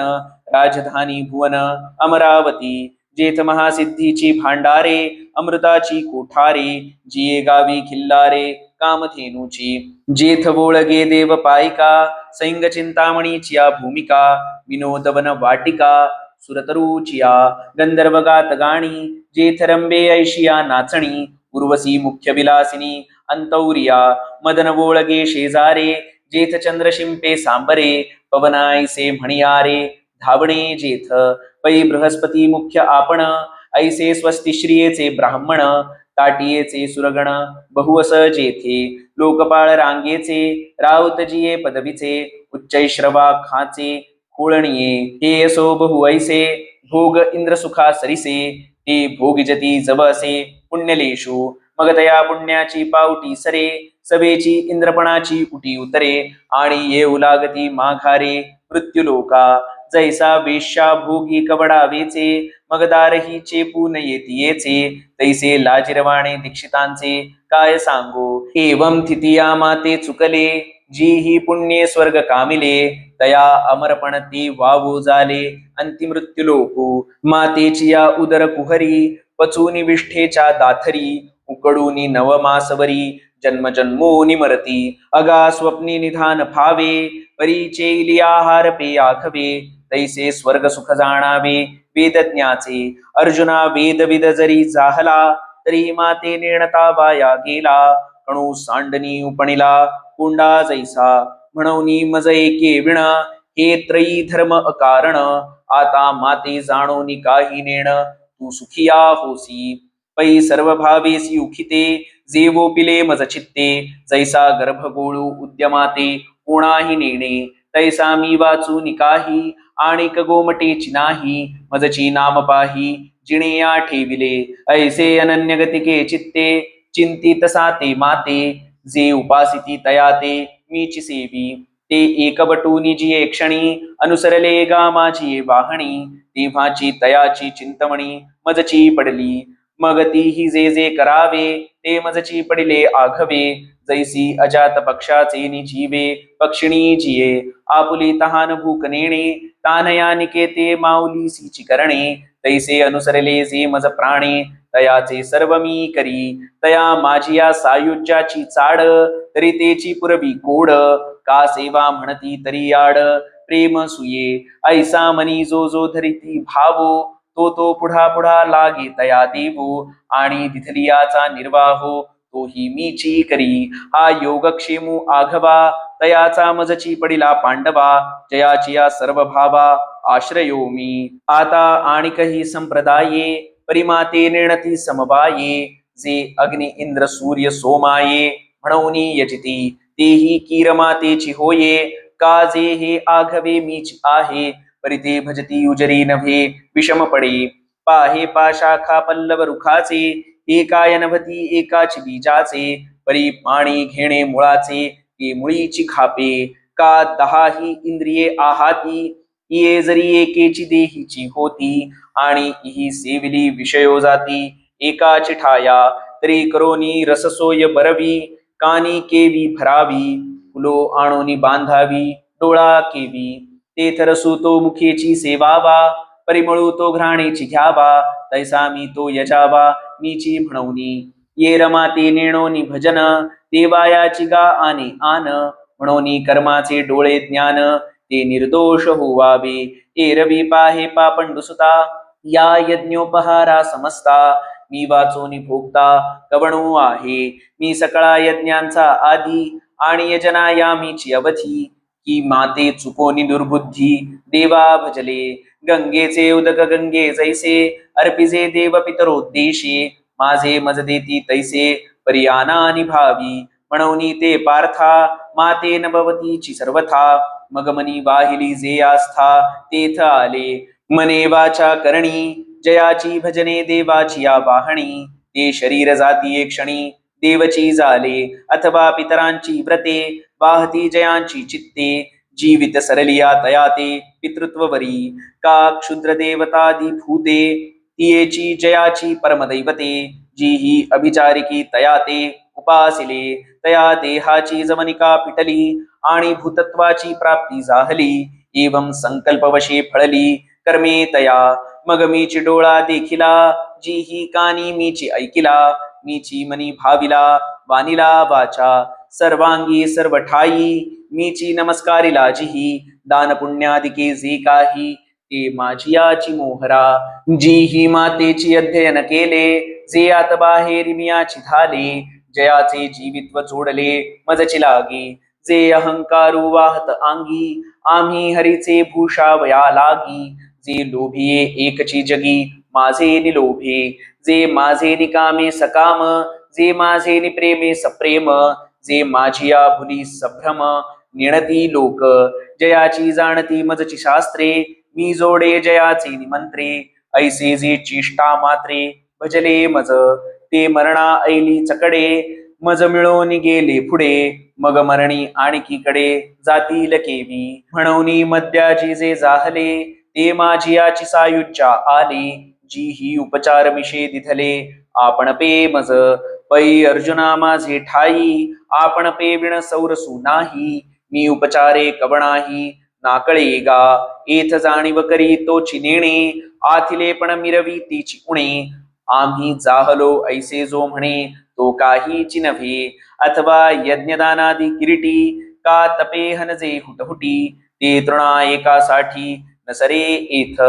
S1: राजधानी भुवन अमरावती जेथ महासिद्धीची भांडारे अमृताची कोठारे जिये गावी खिल्लारे कामधेनूची जेथ वोळगे देव पायिका सैंग चिंतामणीची भूमिका विनोदवन वाटिका सुरतरुचिया गंधर्वगात गाणी जेथ रंबे ऐशिया नाचणी उर्वशी मुख्य विलासिनी अंतौरिया मदन वोळगे शेजारे जेथ चंद्र शिंपे सांबरे पवनायसे म्हणियारे धावणे जेथ पै बृहस्पती मुख्य आपण ऐसे स्वस्तिश्रियेचे ब्राह्मण ताटियेचे सुरगण बहुवस जेथे लोकपाळ रांगेचे राऊतजिये पदवीचे उच्चैश्रवा खाचे खोळणिये हे असो बहु ऐसे भोग इंद्रसुखा सरिसे ते भोगिजती जव असे पुण्यलेशू मग तया पुण्याची पावटी सरे सभेची इंद्रपणाची उटी उतरे आणि येऊ लागती माघारे मृत्युलोका जैसा वेश्या भोगी कवडावेचे मग दारही चेपून येतीयेचे तैसे लाजिरवाणे दीक्षितांचे काय सांगो एवं थितिया माते चुकले जी ही पुण्ये स्वर्ग कामिले तया अमरपण ती वावो झाले अंतिमृत्युलोको मातेची या उदर कुहरी पचूनी विष्ठेच्या दाथरी उकडूनी नवमासवरी जन्मजन्मोनी मरती अगा स्वप्नी निधान फावे परीचे आहार पे आघवे तैसे स्वर्ग सुख जाणावे वेदज्ञाचे अर्जुना वेदविद जरी जाहला तरी माते नेणता वाया गेला कणू सांडनी उपणिला कोंडा जैसा म्हणूनी मज एके विण हे त्रयी धर्म अकारण आता माते जाणोनी काही नेण तू सुखिया होसी पै सर्व भावेसी उखिते जेवो पिले मज चित्ते जैसा गर्भ गोळू उद्यमाते कोणाही नेणे तैसा मी वाचू निकाही आणिक गोमटेची नाही मजची नाम पाही जिणे या ठेविले ऐसे अनन्य गतिके चित्ते चिंतित साते माते जे उपासिती तया ते मीची सेवी ते एकवटूनी जिये क्षणी अनुसरले गा माझी वाहणी तेव्हाची तयाची चिंतमणी मजची पडली मग तीही जे करावे ते मजची पडिले आघवे जैसी अजात पक्षाचे निजीवे पक्षिणी जिये आपुली तहान भूक नेणे तानया निकेते माऊलीसीची करणे तैसे अनुसरले जे मज प्राणे तयाचे सर्व मी करी तया माझिया सायुज्याची चाड तरी तेची पुरवी कोड का सेवा म्हणती तरी आड प्रेम सुये ऐसा मनी जो जो धरिती भावो तो पुढा पुढा लागे तया देवो आणि दिथलियाचा निर्वाहो तोही मीची करी हा योगक्षेमू आघवा तयाचा मजची पडिला पांडवा जयाचिया सर्व भावा आश्रयो मी आता आणि काही संप्रदाये परिमाते नेणती समवाये जे अग्नि इंद्र सूर्य सोमाये म्हणूनी यजिती तेही कीरमातेची होये का जे हे आघवे मीच आहे परिते भजती उजरी नभे विषम पडे पाहे पाशाखा पल्लव रुखाचे एकाय नभती एकाची बीजाचे परी पाणी घेणे मुळाचे ते मुळीची खापे का दहाही इंद्रिये आहाती ये जरी एकेची देहीची होती आणि ही सेविली विषयो जाती एकाची ठाया तरी करोनी रससोय बरवी कानी केवी भरावी फुलो आणोनी बांधावी डोळा केवी तेथरसू तो मुखेची सेवावा परिमळू तो घ्राणेची घ्यावा तैसा मी तो यजावा मीची म्हणवनी ये रमाते नेणोनी भजन देवायाची गा आने आन म्हणून कर्माचे डोळे ज्ञान ते निर्दोष होवावे. एरवी पाहे पापंडुसुता या यज्ञोपहारा समजता. मी वाचोनी भोगता कवणू आहे. मी सकळा यज्ञांचा आधी आणि यजना या मीची अवधी. की माते चुकोनी दुर्बुद्धी देवा भजले. गंगेचे उदक गंगे जैसे अर्पिजे देव पितरोद्देशी. माझे मज देती तैसे पर्याना निभावी. म्हणून ते पार्था माते न भवतीची सर्वथा. मग मनी वाहिली जे आस्था तेथ आले. मने वाचा करणी जयाची भजने देवाची या वाहणी. ते शरीर जाती क्षणी देवची झाले. अथवा पितरांची व्रते वाहती जयांची चित्ते. जीवित सरलिया तया ते पितृत्ववरी. का क्षुद्र देवतादी भूते तियेची जयाची परमदैवते. जी ही अभिचारिकी तया ते उपासिले. तया देहाची जमनिका पिटली आणि भूतत्वाची प्राप्ती झाली. एवं संकल्पवशे फळली कर्मे तया. मग मीची डोळा देखिला जी ही कानी मीची ऐकिला. मीची मनी भाविला वानिला वाचा. सर्वांगी सर्व ठाई मीची नमस्कारिला जिही. दान पुण्यादिके जे काही ते माझियाची मोहरा. जी ही मातेची अध्ययन केले जे आत बाहेर मियाची झाले. जयाचे जीवित्व जोडले मजची लागी. जे अहंकारू वाहत आंगी आम्ही हरीचे भूषावया लागी. जे लोभिये एकची जगी माझे निलोभे. जे माझे निकामे सकाम जे माझे निप्रेमे सप्रेम. जे माझिया भुली संभ्रम निणती लोक. जयाची जाणती मजची शास्त्रे मी जोडे जयाचे निमंत्रे. ऐसे जे चेष्टा मात्रे भजले मज ते मरणा ऐली चकडे. मज मिळून गेले पुढे मग मरणी आणखीकडे जातील केवी. म्हणून मद्याची जे जाहले ते माझियाची सायुज्या आले. जी ही उपचार मिशे दिधले आपण पे मज. पै अर्जुना माझे ठाई आपण पे विण सौरसू नाही. मी उपचारे कवणाही नाकळे गा. एथ जाणीव करी तोची नेणे आथिले पण मिरवी तीची उणे. आम्ही जाहलो ऐसे जो म्हणे तो काहीची नव्हे. अथवा यज्ञदानादी किरीटी का तपे हनजे हुटहुटी. ते तृणा एकासाठी नसरे एथ.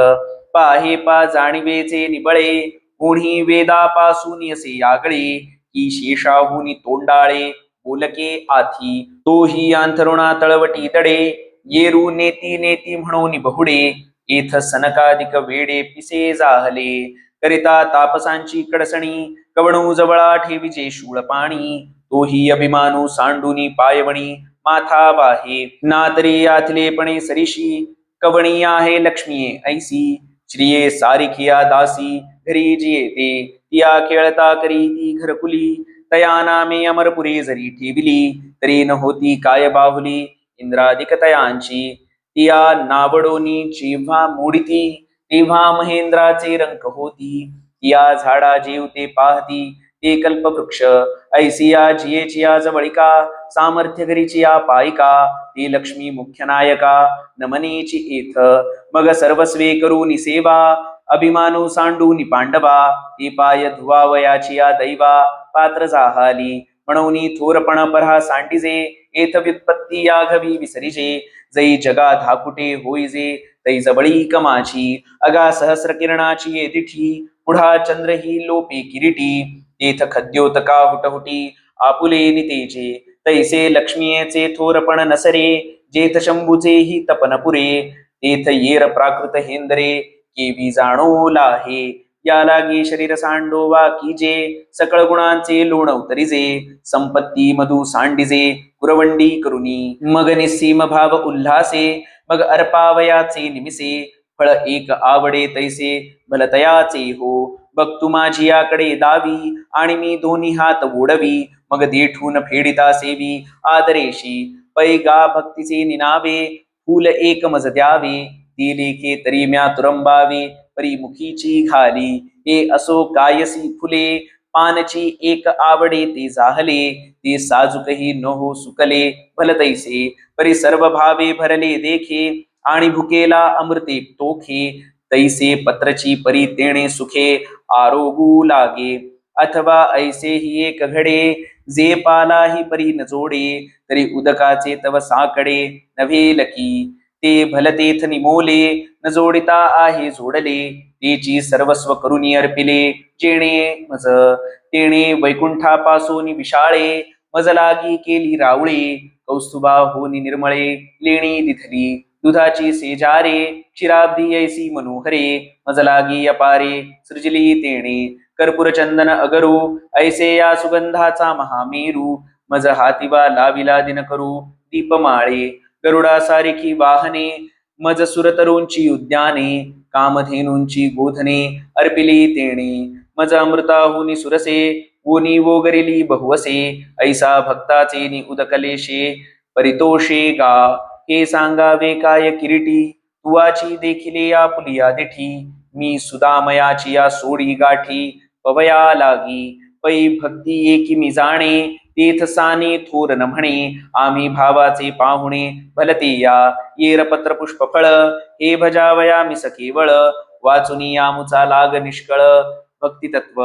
S1: पाहे पा जाणीवेचे निबळे कोणी वेदापासून असे यागळे. की शेषाहुनी तोंडाळे बोलके आथी. तोही अंथरुणा तळवटी तडे येरू नेती नेती म्हणून बहुडे. एथ सनकाधिक वेडे पिसे जाहले करिता तापसांची कडसणी. कवणू जवळा ठेविजे शूळ पाणी. तोही अभिमानू सांडूनी पायवणी माथा बाहे. नातरी आथलेपणे सरीशी कवणी आहे लक्ष्मीये ऐसी. श्रिये सारिखिया दासी घरी जी येते. तिया खेळता करी ती घरकुली. तया नामे अमरपुरे जरी ठेविली तरी न होती काय बाहुली इंद्रादिक तयांची. तिया नावडोनी जेव्हा मोडिती तेव्हा महेंद्राचे रंक होती. या झाडा जेवते पाहती ते कल्पवृक्ष. ऐसिया जियेचिया जवळिका सामर्थ्य घरीचिया पायिका. ते लक्ष्मी मुख्य नायका नमनेची एथ. मग सर्वस्वे करून सेवा अभिमानू सांडूनी पांडवा. ते पाय धुवावयाचिया दैवा पात्र जाहाली. म्हणून थोरपण परहा सांडिजे एथ व्युत्पत्ती याघवी विसरिजे. जै जगा धाकुटे होईजे तै जवळी कमाची. अगा सहस्र किरणाची ये दिठी पुढा चंद्र ही लोपे किरीटी. तेथ खद्योतका हुटहुटी आपुले नितेजे. तैसे लक्ष्मीचे थोरपण नसरे जेथ शंभूचे ही तपन पुरे. तेथ येर प्राकृत हेंदरे केवी जाणो लाहे. या लागे शरीर सांडोवा कीजे सकळ गुणांचे लोण उतरिजे. संपत्ती मधु सांडिजे कुरवंडी करुनी. मग निस्सीम भाव उल्हासे मग अर्पावयाचे निमिसे. फळ एक आवडे तैसे भलतयाचे हो. बघ तू माझियाकडे दावी आणि मी दोन्ही हात ओढवी. मग देठून फेडिता सेवी आदरेशी. पै गा भक्तीचे निनावे फूल एक मज द्यावे. ती लेखे तरी म्या तुरंबावे परी मुखीची घाली. हे असो कायसी फुले पानची एक आवडे ते जाहले. ते साजुकही न हो सुकले भलतैसे. परी सर्व भावे भरले देखे आणि भुकेला अमृते तोखे. तैसे पत्रची परी तेणे सुखे आरोगू लागे. अथवा ऐसे ही एक घडे, जे पालाही परी न जोडे, तरी उदकाचे तव साकडे नव्हे लकी. ते भलतेथ निमोले, न जोडिता आहे जोडले, तेची सर्वस्व करुणी अर्पिले, जेणे मज. तेणे वैकुंठापासून विशाळे, मज लागी केली रावळे, कौस्तुभा होनी निर्मळे, लेणी दिथली दुधाची सेजारे, क्षीराब्धी ऐसी मनोहरे, मज लागी अपारे, सृजली तेणे कर्पूर चंदन अगरू, ऐसे या सुगंधाचा महामेरू, मज हातिवा लाविला दिन करू दीपमाळे, गरुडा सारिखी वाहने, मज सुरतरूंची उद्याने, कामधेनूंची गोधने अर्पिली तेणे, मज अमृताहुनी सुरसे, ओनी वोगरिली बहुवसे, ऐसा भक्ताचे नि उदकलेशे, परितोषे गा. हे सांगावे काय किरीटी, तुवाची देखिले आपुलिया दिठी, मी सुदामयाची या सोडी गाठी, पवया लागी. पै भक्ती एकी मी जाणे, तेथ साने थोर न म्हणे, आम्ही भावाचे पाहुणे भलते या, येर पत्र पुष्प फळ, हे भजावया मी सकेवळ, वाचुनी आमुचा लाग निष्कळ, भक्ती तत्व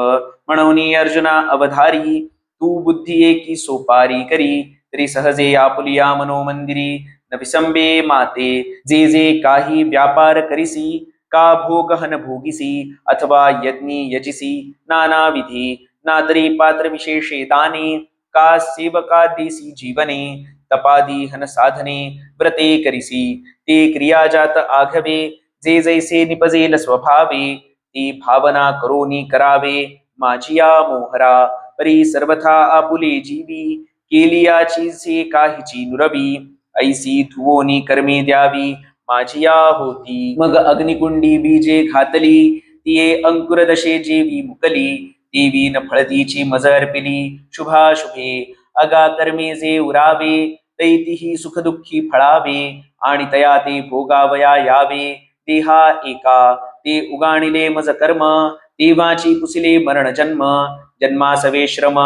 S1: म्हणूनी अर्जुना अवधारी, तू बुद्धी एकी सोपारी करी, तरी सहजे आपुलिया मनोमंदिरी, न विसंबे माते, जे जे काही व्यापार करिसी, का भोग हन भोगिसी, अथवा यज्ञी यजिसी नाना विधी, ना तरी पात्र विशेषे दाने, का सेवका देसी जीवने, तपादी हन साधने व्रते करिसी, ते क्रियाजात आघवे, जे जैसे निपजेल स्वभावे, ती भावना करोनी करावे, माझिया मोहरा, परी सर्वथा आपुले जीवी, केलियाची से काहीची नुरवी, ऐसी धुवोनी कर्मे द्यावी, माझिया होती. मग अग्निकुंडी बीजे घातली, तिये अंकुर दशे जेवी मुकली, देवी न फळतीची मज अर्पिली, शुभाशुभे अगा कर्मे जे उरावे, तैतिही सुखदुःखी फळावे, आणि तया ते भोगावया यावे, देहा एका ते उगाणिले मज कर्म, देवाची पुसिले मरण जन्म, जन्मासवे श्रम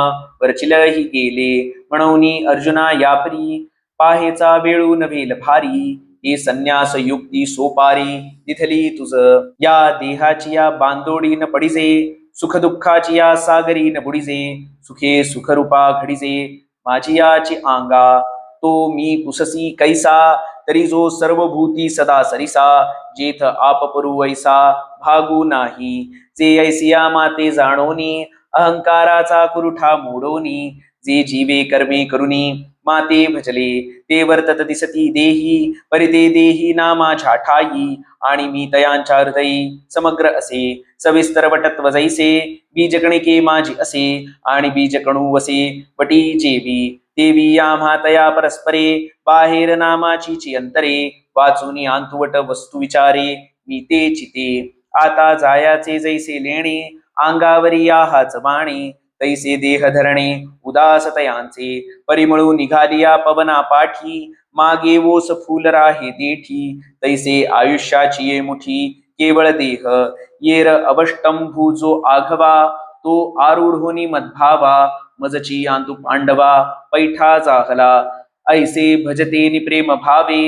S1: वरचिलही गेले, म्हणून अर्जुना यापरी, पाहेचा वेळू नव्हेल भारी, हे संन्यास युक्ती सोपारी, दिथली तुझ. या देहाची या बांधोडी न पडिजे, सुख दुःखाची या सागरी न बुडिजे, सुखे सुखरूपा घडिजे, माझी याची आंगा, तो मी पुससी कैसा, तरी जो सर्वभूती सदा सरिसा, जेथ आपपरू ऐसा भागू नाही, जे ऐसिया माते जाणोनी, अहंकाराचा कुरुठा मोडोनी, जे जीवे कर्मे करुनी माते भजले, ते वर्तत दिसती देही, परिते देही नामा ठाई, आणि मी तयांच्या हृदयी समग्र असे, सविस्तर वटत्व जैसे, बीजकणिके माझी असे, आणि बीजकणू वसे वटी जेवी, देवी आम्हा तया परस्परे, बाहेर नामाची ची अंतरे, वाचूनी आंतुवट वस्तू विचारे, मी ते चिते, आता जायाचे जैसे लेणे, अंगावरी हाच बाणे, तैसे देह धरणे उदास तयांचे, परिमळू निघालिया पवना पाठी, मागे ओस फूल राहे देठी, तैसे आयुष्याची ये मुठी केवळ देह, येर अवष्टंभू जो आघवा, तो आरूढोनी मद्भावा, मजची आंतु पांडवा पैठा जाहला, ऐसे भजते निप्रेम भावे,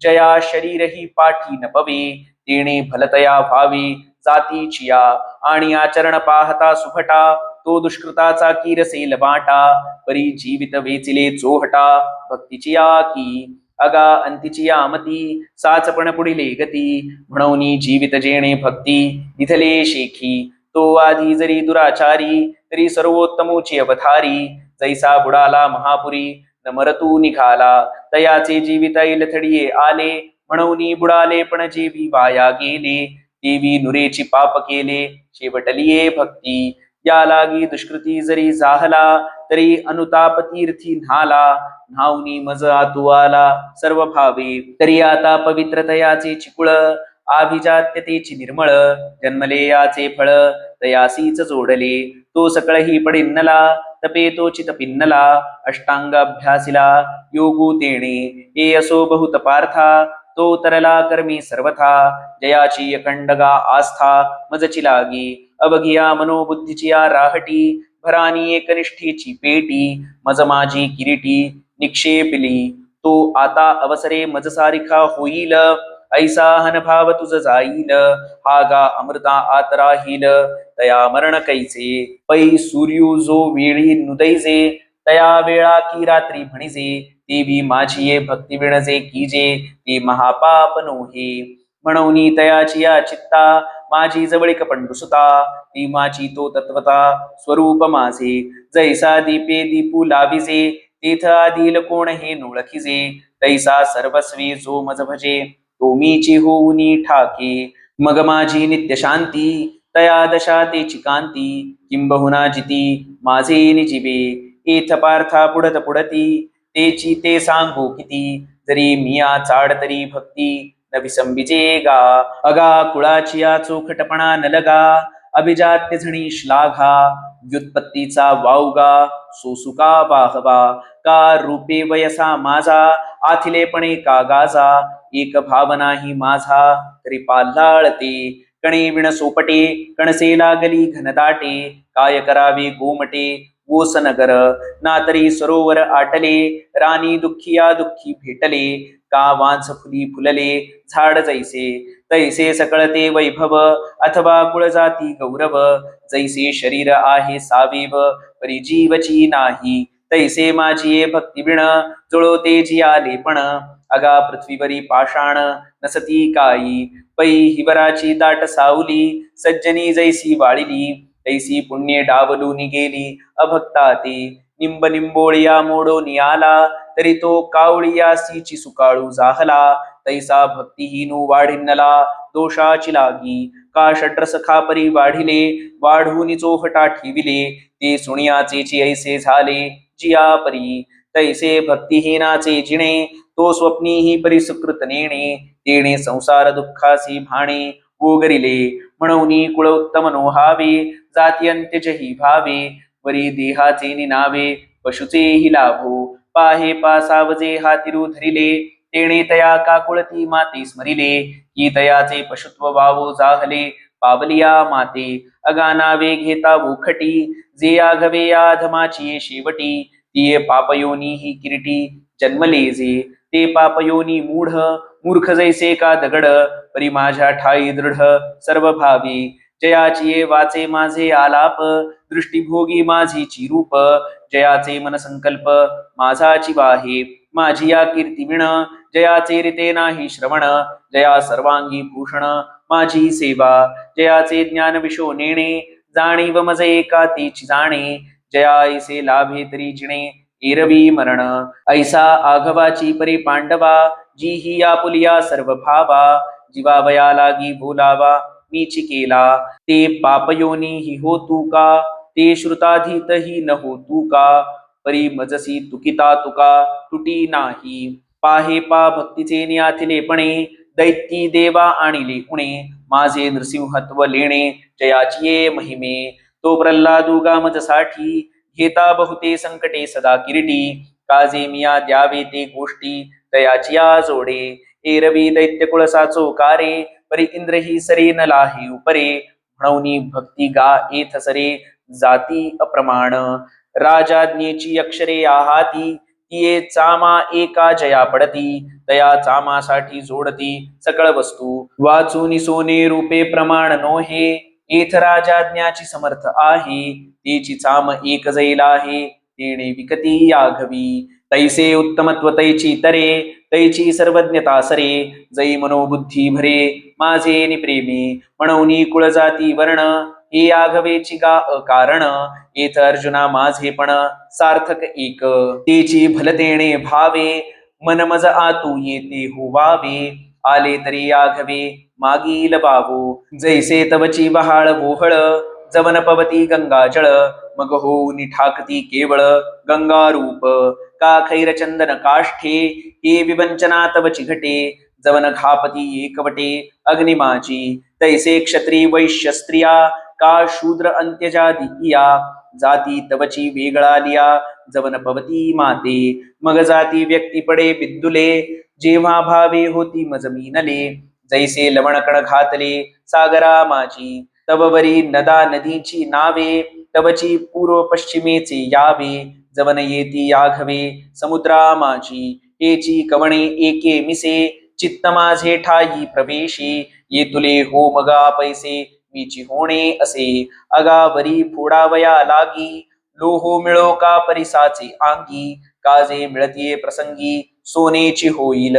S1: जया शरीरही पाठी न पवे, तेणे भलतया व्हावे जातीचिया, आणि आचरण पाहता सुभटा, तो दुष्कृताचा कीरसेल वाटा, परी जीवित वेचिले चोहटा, भक्तीची की अगा अंतीची मती, साचपण पुढिले गती, म्हणून जीवित जेणे भक्ती दिथले शेखी, तो आधी जरी दुराचारी, तरी सर्वोत्तमोची अवधारी, जैसा बुडाला महापुरी न मरतू निघाला, तयाचे जीवित लथडिये आले, म्हणून बुडाले पण जेवी वाया गेले, देवी नुरेची पाप केले, शेवटलिये भक्ती, या लागी दुष्कृती जरी जाहला, तरी अनुताप तीर्थी न्हाला, न्हावनी मज आतू आला सर्व भावे, तरी आता पवित्रतयाचे चिकुळ, आभिजात्यतेची निर्मळ, जन्मले याचे फळ, तयासीच जोडले, तो सकळही पडिन्नला, तपे तो चित पिन्नला, अष्टांग अभ्यासिला योगू तेणे, हे असो बहुत पार्था, तो तरला कर्मी सर्वथा, जयाची अखंडगा आस्था मजची लागी, अवघिया मनोबुद्धीची राहटी, भरानी एकनिष्ठेची पेटी, मज माझी किरीटी निक्षेपिली, तो आता अवसरे मजसारिखा होईल, ऐसा हन भाव तुझ जाईल, हा गा अमृता आत राहील, तया मरण कैसे. पै सूर्यू जो वेळी नुदैजे, तया वेळा की रात्री म्हणिजे, देवी माझी ये भक्ती विणजे कीजे, ती महापाप नोहे. म्हणून तयाची या चित्ता, माझी जवळीक पंडुसुता, ती माझी तो तत्वता स्वरूप माझे. जैसा दीपे दीपू लाविजे, तेथ आदिल कोण हे नोळखिजे, तैसा सर्वस्वी जो मज भजे, तो मीची होऊनी ठाके. मग माझी नित्य शांती, तया दशा तेची कांती, किंबहुना जिती माझे निजीवे. एथ पार्था पुढत पुढती, तेची ते सांगू किती, जरी मिया चाड तरी भक्ती, न विसंबिजे गा. अगा कुळाची या चोखटपणा न लगा, अभिजात्य झणी श्लाघा, व्युत्पत्तीचा वावगा, सोसुका वाहवा. का रूपे वयसा माझा, आथिलेपणे का गाजा, एक भाव नाही माझा, तरी पाल्हाळते. कणे विण सोपटे, कणसे लागली घनदाटे, काय करावे गोमटे, ओस नगर. ना तरी सरोवर आटले, राणी दुःखिया दुःखी भेटले, का वांझ फुली फुलले, झाड जैसे. तैसे सकळते वैभव, अथवा कुळजाती गौरव, जैसे शरीर आहे सावेव, परी जीवची नाही. तैसे माझी भक्ती विण, जुळवते जिया लेपण, अगा पृथ्वीवरी पाषाण नसती काई. पै हिवराची दाट सावली, सज्जनी जैसी वाळिली, तैसी पुण्ये डावलून गेली अभक्ता ते. निंब निंबोळिया मोडोनी आला, तरी तो कावळियासीची सुकाळू जाहला, तैसा भक्तिहीनू वाढिन्नला दोषाची लागी. का षड्रस खापरी वाढिले, वाढून चोहटा ठेविले, ते सुनियाचे ऐसे झाले जिया परी. तैसे भक्तिहीनाचे जिणे, तो स्वप्नीही परिसुकृत नेणे, तेणे संसार दुःखासी भाणे ओगरिले. म्हणून कुळ उत्तम नोहावे, जाती अंत्यजही भावे, वरी देहाचे निनावे, पशुचेही लाभो. पाहे पासावजे हातिरू धरिले, तेणे तया काकुळती माते स्मरिले, की तयाचे पशुत्व वावो जाहले पावलिया माते. अगानावे घेता वोखटी, जे आघवे या धमाची शेवटी, तिये पापयोनी ही किरीटी जन्मले जे. ते पापयोनी मूढ, मूर्ख जैसे का दगड, परी माझ्या ठाई दृढ सर्व भावी. जयाची वाचे माझे आलाप, दृष्टीभोगी माझी रूप, जयाचे मन संकल्प माझाची वाहे. माझी या कीर्ती विण, जयाचे रीते नाही श्रवण, जया सर्वांगी भूषण माझी सेवा. जयाचे ज्ञान विशो नेणे, जाणीव मज एका तीची जाणे, जया ऐसे लाभे तरी जिणे एरवी मरण. ऐसा आघवाची परी पांडवा, जी ही आपुलिया सर्व भावा, जीवावया लागी बोलावा मीची केला. ते पापयोनी ही हो तू का, ते श्रुताधीत ही न हो तू का, परी मजसी तुकिता तुका तुटी नाही. पाहे पा भक्तीचे न्याथिलेपणे, दैत्य देवा आणिले उणे, माझे नृसिंहत्व लेणे जयाची ये महिमे. तो प्रल्हादू गामजसाठी, घेता बहुते संकटे सदा किरीटी, काजे मिया द्यावे ते गोष्टी तयाची या जोडे. एरवी दैत्य कुळसाचो कारे, परी इंद्र ही सरे न लाहे उपरे, म्हणून भक्ती गा एथ सरे जाती अप्रमाण. राजाज्ञेची अक्षरे आहाती, तिये चामा एका जया पडती, तया चामासाठी जोडती सकळ वस्तू. वाचून सोने रूपे प्रमाण नोहे, एथ राजाज्ञाची समर्थ आहे, तेची चाम एक जैल आहे, तेणे विकती आघवी. तैसे उत्तमत्व तैची तरे, तैची सर्वज्ञता सरे, जै मनोबुद्धी भरे माझे निप्रेमी. म्हणून कुळजाती वर्ण, हे आघवेची गा अकारण, येथ अर्जुना माझे पण सार्थक एक. तेची भलतेणे भावे, मन मज आतू येते होवावे, आले तरी आघवे मागील बावो. जैसे तवची बहाळ वोहळ, जवन पवती गंगा जळ, मग होऊन ठाकती केवळ गंगा रूप. का खैर चंदन काष्ठे, हे विवंचना तवची घटे, जवन घापती एकवटे अग्निमाची. तैसे क्षत्रिय वैश्य स्त्रिया, का शूद्र अंत्यजाती या, जाती तवची वेगळालिया जवन पवती माते. मग जाती व्यक्ती पडे बिद्दुले, जेव्हा भावे होती मज मीनले, जैसे लवणकण घातले सागरा माझी. तव वरी नदा नदीची नावे, तवची पूर्व पश्चिमेचे यावे, जवन येती आघवे समुद्रा माझी. हेची कवणे एके मिसे, चित्त माझे ठाई प्रवेशी, ये तुले हो मगा पैसे, मीची होणे असे. अगा बरी फोडावया लागी, लोहो मिळो का परिसाचे अंगी, काजे मिळतीये प्रसंगी, सोनेची होईल.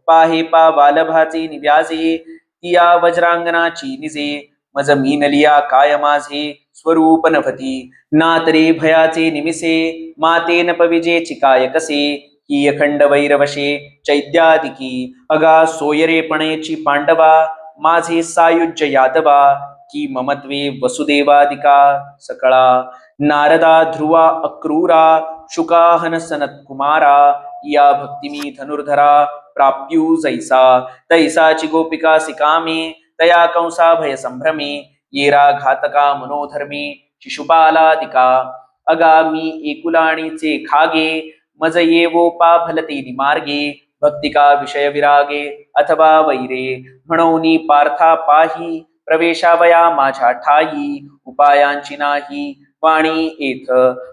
S1: पाहे पा बालभाचे निव्याजे, तिया वज्रांगणाची निजे, मज मीनलिया काय माझे, स्वरूप नभती. नातरे भयाचे निमिसे, माते न पविजेची काय कसे, की अखंड वैरवशे चैद्यादिकी. अगा सोयरेपणेची पांडवा, माझे सायुज्य यादवा, की ममत्वे वसुदेवादिका सकळा. नारदा ध्रुवा अक्रूरा, शुकाहन सनत कुमारा, या भक्तिमी धनुर्धरा प्राप्यू जैसा. तैसाची गोपिका सिकामे, तया कंसा भय संभ्रमे, येरा घातका मनोधर्मी शिशुपालादिका. अगा मी एकुलाणीचे खागे, मज येवो पा भलते मार्गे, भक्तिका विषय विरागे अथवा वैरे. म्हणून पार्था पाही, प्रवेशावया माझ्या ठाई, उपायांची नाही वाणी येथ.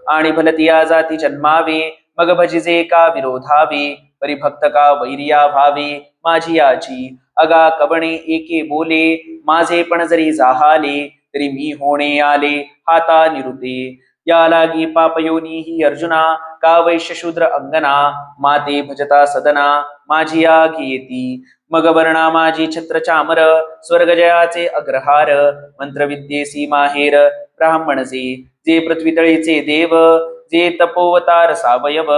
S1: आणि भलतिया जाती जन्मावे, मग भजिजे का विरोधावे, परिभक्त का वैरिया भावे माझी याची. अगा कबणे एके बोले, माझे पण जरी जाहाले, तरी मी होणे आले हाता निरुते. या लागी पापयोनी ही अर्जुना, का वैश्य शूद्र अंगना, माते भजता सदना माझी या घेती. मग वर्णा माझी छत्र चामर, स्वर्ग जयाचे अग्रहार, मंत्रविद्येसी माहेर ब्राह्मणचे, जे पृथ्वीतळीचे देव, जे तपोवतार सावयव,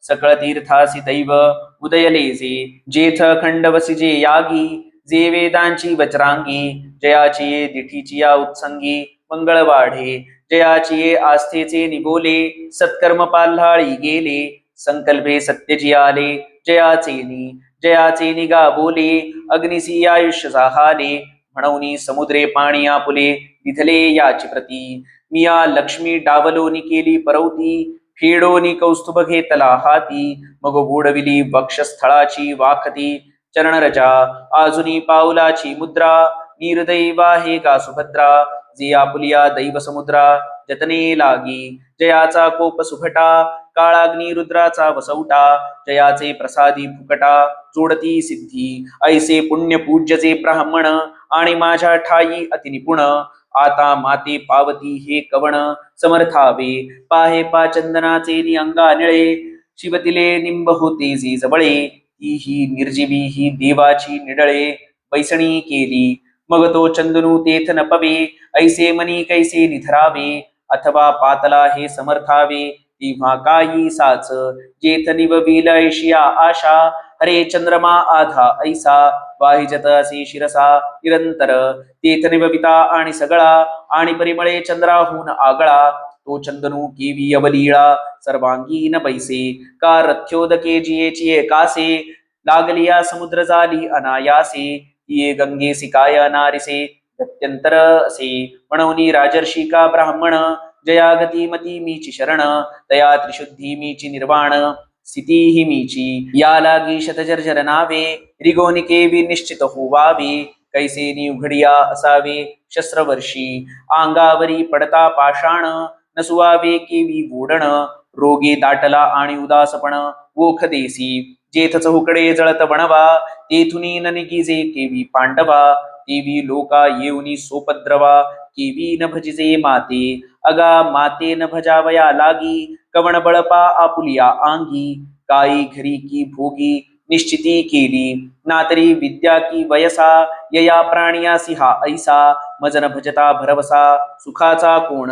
S1: सकळ तीर्थासी दैव उदयलेजे. जेथ खंड वसिजे यागी, जे वेदांची वज्रांगी, जयाची ये दिठीची या उत्संगी मंगळ वाढे. जयाची ये आस्थेचे निबोले, सत्कर्म पाल्हाळी गेले, संकल्पे सत्यजी आले जयाचेनी. जयाचे निगा बोले, अग्निसी आयुष्य जाहाले, म्हणून समुद्रे पाणी आपुले दिधले याची प्रती. मिया लक्ष्मी डावलोनी केली परवती, फेडोनी कौस्तुभ घेतला हाती, मग बुडविली वक्षस्थळाची वाखती. चरणरजा आजुनी पाऊलाची मुद्रा, निर्दैवा हे का सुभद्रा, जे आपुलिया दैव समुद्रा जतने लागी. जयाचा कोप सुभटा, काळाग्नी रुद्राचा वसवटा, जयाचे प्रसादी फुकटा जोडती सिद्धी. ऐसे पुण्य पूज्यचे ब्राह्मण, आणि माझ्या ठाई अतिनिपुण. आता माते पावती हे कवण समर्थावे, पाहे पा चंदनाचे निअंगा निळे, शिवतिले निंब होते जे जवळे, ती ही निर्जीवी ही देवाची निडळे बैसणी केली. मग तो चंदनू तेथ न पवे, ऐसे मनी कैसे निधरावे, अथवा पातला हे समर्थावे, तेव्हा काही साच. जेथ निवविल ऐशिया आशा, हरे चंद्रमा आधा ऐसा, वाहिजत असे शिरसा निरंतर. तेथ निवविता आणि सगळा, आणि परिमळे चंद्राहून आगळा, तो चंदनू केवी अवलीळा सर्वांगीन बैसे. का रथ्योदके जियेचिये कासे, लागलिया समुद्र जाली अनायासे, ये गंगे सिकाय नारिसे गत्यंतर असे. म्हणून राजर्षी का ब्राह्मण, जयागती मती मीची शरण, तया त्रिशुद्धी मीची निर्वाण, स्थिती ही मीची. या लागी शतजर्जर नावे, रिगोनिके विनिश्चित होवावे, कैसे उघडिया असावे शस्त्रवर्षी. अंगावरी पडता पाषाण, नसुवावे केवी गोडण, रोगे दाटला आणि उदासपण ओख देसी. जेथ चहुकडे जळत वणवा, तेथुनी न निगिजे केवी पांडवा, तेवी लोका येऊनी सोपद्रवा, केवी न भजिजे माते. अगा माते न भजावया लागी, कवण बळपा आपुलिया अंगी, काई घरी की भोगी निश्चिती केली. नातरी विद्या की वयसा, यया प्राणियासी हा ऐसा, मजन भजता भरवसा सुखाचा कोण.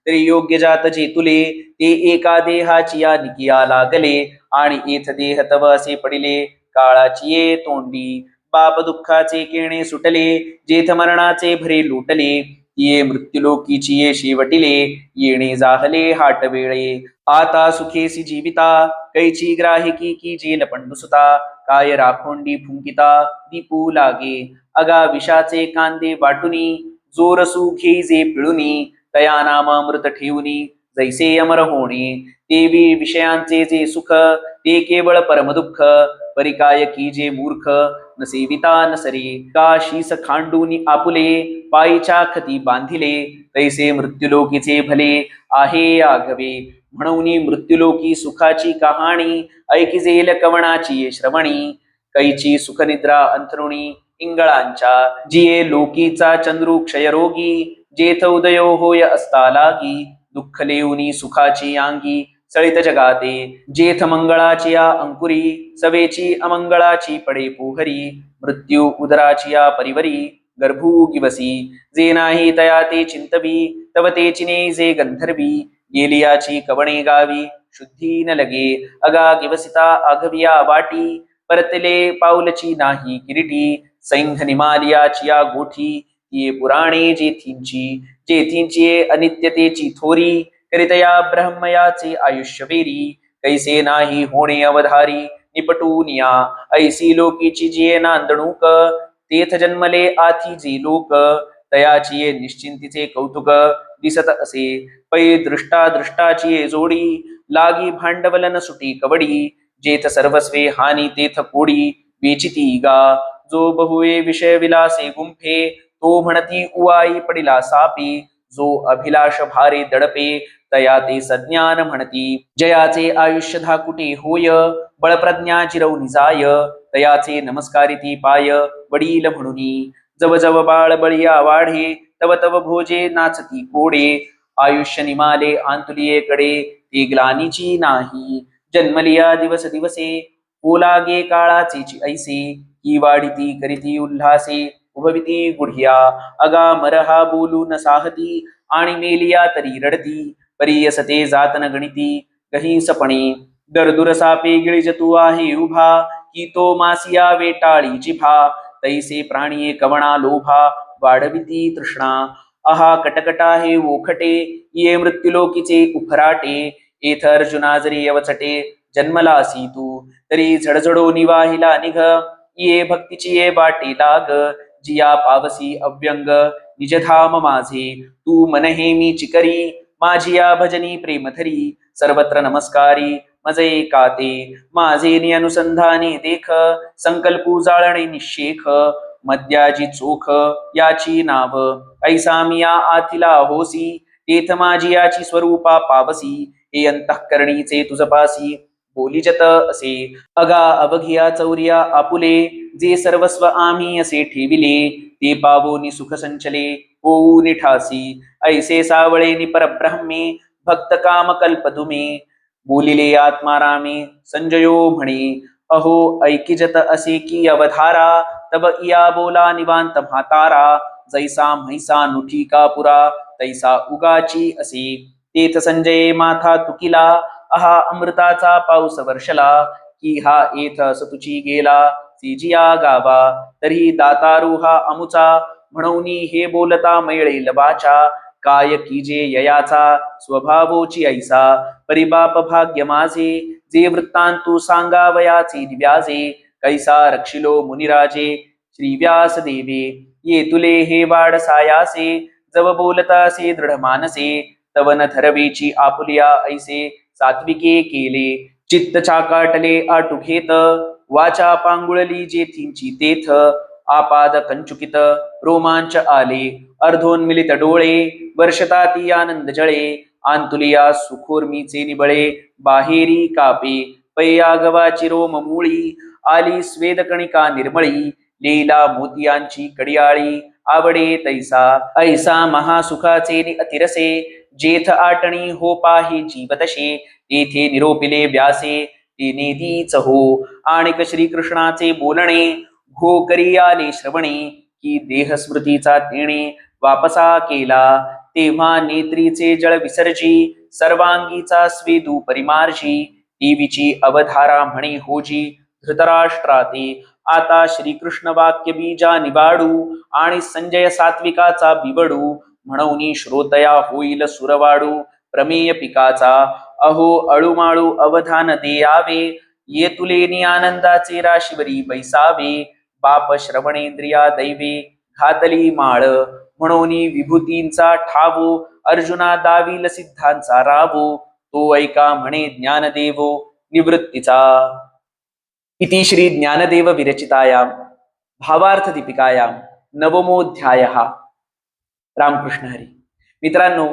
S1: तरी योग्य जात जे तुले, ते एका देहाची या निकिया लागले, आणि एथ देह तव असे पडिले काळाची ये तोंडी. पाप दुःखाचे केणे सुटले, जेथ मरणाचे भरे लुटले, ये मृत्युलोकीची ये शेवटिले, येणे जाहले हाट वेळे. आता सुखेसी जीविता, कैची ग्राहिकी की जेल पंडुसुता, काय राखोंडी फुंकिता दीपू लागे. अगा विषाचे कांदे वाटुनी, जोरसू घे जे पिळुनी, तया नाम अमृत ठेवुनी जैसे अमर होणे. देवी विषयांचे जे सुख, ते केवळ परमदुःख, परिकाय की जे मूर्ख न सेविता न सरे. का शीस खांडूनी आपुले, पायीच्या खती बांधिले, तैसे मृत्युलोकीचे भले आहे आघवे. म्हणून मृत्युलोकी सुखाची कहाणी, ऐकिजेल कवणाची श्रवणी. कैची सुखनिद्रा अंथरुणी इंगळांच्या, जिये लोकीचा चंद्रू क्षयरोगी, जेथ उदयो होय असता लागी, दुःख लेऊनी सुखाची अंगी, सळित जगाते, जेथ मंगळाची या अंकुरी, सवेची अमंगळाची पडे पोहरी, मृत्यू उदराची या परिवरी, गर्भू गिवसी, जे नाही तया ते चिंतवी, तव ते चिने जे गंधर्वी, गेलियाची कवणे गावी, शुद्धी न लगे, अगा गिवसिता आघविया वाटी, परतले पाऊलची नाही किरीटी, सैंध निमालियाची या गोठी, ये पुराणे जेथींची अनित्यतेची थोरी, करितया ब्रह्मयाचे आयुष्य वेरी, कैसे नाही होणे अवधारी, निपटूनिया ऐसी लोकीची जिये नांदणूक, तेथ जन्मले आथी जे लोक, तयाची निश्चिंतीचे कौतुक, दिसत असे पै दृष्टाची जोडी, लागी भांडवल न सुटी कवडी, जेथ सर्वस्वे हानी तेथ कोडी, वेचिती गा, जो बहुवे विषय विलासे गुंफे, तो म्हणती उवाई पडिला सापी, जो अभिलाष भारे दडपे, तया ते सज्ञान म्हणती, जयाचे आयुष्य धाकुटे होय, बळप्रज्ञा जिरवून जाय, तयाचे नमस्कारिती पाय, वडील म्हणूनी, जव जव बाळ बळिया वाढे, तव तव भोजे नाचती कोडे, आयुष्य निमाले आंतुलियेकडे, ते ग्लानीची नाही, जन्मलिया दिवस दिवसे, ओलागे काळाचे ऐसे, ही वाढिती करीती उल्हासे, उभविती गुढिया, अगा मरहा बोलू न साहती, आणि मेलिया तरी रडती, परियसते जात न गणिती, गहिंसपणे, दरदुर सापे गिळिज तू आहे उभा, की तो मासिया वेटाळी जिभा, तैसे प्राणिये कवणा लोभा, वाढविती तृष्णा, आहा कटकटा हे ओखटे, ये मृत्युलोकीचे उफराटे, एथ अर्जुना जरी अवचटे, जन्मलासी तू, तरी झडझडो निवाहिला निघ, ये भक्तीची ये वाटे लाग, जिया पावसी अव्यंग, निजधाम माझे, तू मनहे मी चिकरी, माझिया भजनी प्रेमधरी, सर्वत्र नमस्कारी, मजे काते, माझे नि अनुसंधाने देख, संकल्पू जाळणे निशेख, मद्याजी चोख याची नाव, ऐसा मिया आथिला होसी, तेथ माझी याची स्वरूपा पावसी, हे अंतःकरणीचे तुझपासी, बोलिजत असे, अगा अवघिया चौर्या आपुले, जे सर्वस्व आम्ही असे ठेविले, ते पावोनी सुख संचले, होऊ निठासी, ऐसे सावळे नि परब्रह्मे, भक्त काम कल्पदुमे, बोलिले आत्मारामे, संजयो म्हणे, अहो ऐकिजत असे की अवधारा, तब इया बोला निवांत म्हातारा, जैसा म्हैसा नुठी कापुरा, तैसा उगाची असे, तेथ संजये माथा तुकिला, आहा अमृताचा पाऊस वर्षला, की हा येथ सतुची गेला, सिजिया गावा, तरी दातारू हा अमुचा, म्हणूनी हे बोलता मैळे लबाचा, काय कीजे ययाचा, स्वभावोची ऐसा, परिबाप भाग्य माझे, जे वृत्तांतू सांगावयाचे दिव्याजे, कैसा रक्षिलो मुनिराजे, श्री व्यास देवे, ये तुले हे वाड सायासे, जव बोलतासे दृढ मानसे, तवन थरवेची आपुलिया ऐसे, सात्विके केले, चित्त चाकाटले आटू घेत, वाचा पांगुळली जेथींची तेथ, आपाद कंचुकित, रोमांच आले, अर्धोन्मिलित डोळे, वर्षताती आनंद जळे, आंतुलिया सुखोर्मीचे निबळे, बाहेरी कापे, पैया गवाची रोम मुळी, आली स्वेद कणिका निर्मळी, लीला मोतियांची कडियाळी, आवडे तैसा, ऐसा महासुखाचे अतिरसे, जेथ आटणी हो पाही जीवतशे, तेथे निरोपिले व्यासे, ते नेदीच हो, आणिक श्रीकृष्णाचे बोलणे, घो करी आले श्रवणे, की देह स्मृतीचा तेणे, वापसा केला, तेव्हा नेत्रीचे जळ विसर्जी, सर्वांगीचा स्वेदू परिमार्जी, देवीची अवधारा म्हणे होजी, धृतराष्ट्राते, आता श्रीकृष्ण वाक्य बीजा निवाडू, आणि संजय सात्विकाचा बिवडू, म्हणून श्रोतया होईल सुरवाडू, प्रमेय पिकाचा, अहो अळूमाळू अवधान देयावे, ये तुलेनी आनंदाचे राशीवरी बैसावे, बाप श्रवणेंद्रिया दैवे, घातली माळ, म्हणून विभूतींचा ठावो, अर्जुना दावील सिद्धांचा रावो, तो ऐका म्हणे ज्ञानदेवो निवृत्तीचा. इति श्री ज्ञानदेव विरचितायां भावार्थ दीपिकायां नवमोऽध्यायः. रामकृष्ण हरी. मित्रांनो,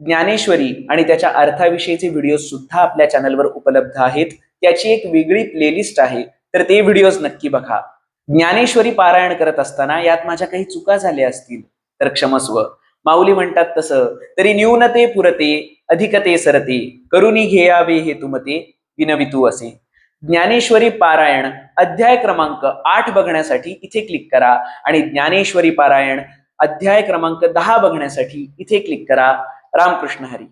S1: ज्ञानेश्वरी आणि त्याच्या अर्थाविषयीचे व्हिडिओ सुद्धा आपल्या चॅनलवर उपलब्ध आहेत. त्याची एक वेगळी प्लेलिस्ट आहे, तर ते व्हिडिओज नक्की बघा. ज्ञानेश्वरी पारायण करत असताना यात माझ्या काही चुका झाल्या असतील तर क्षमस्व. माऊली म्हणतात तसं, तरी न्यूनते पुरते अधिकते सरते, करुणी घेयावे हे तुमते विनवितू असे. ज्ञानेश्वरी पारायण अध्याय क्रमांक 8 बघण्यासाठी इथे क्लिक करा आणि ज्ञानेश्वरी पारायण अध्याय क्रमांक 10 बघण्यासाठी इथे क्लिक करा. रामकृष्ण हरी.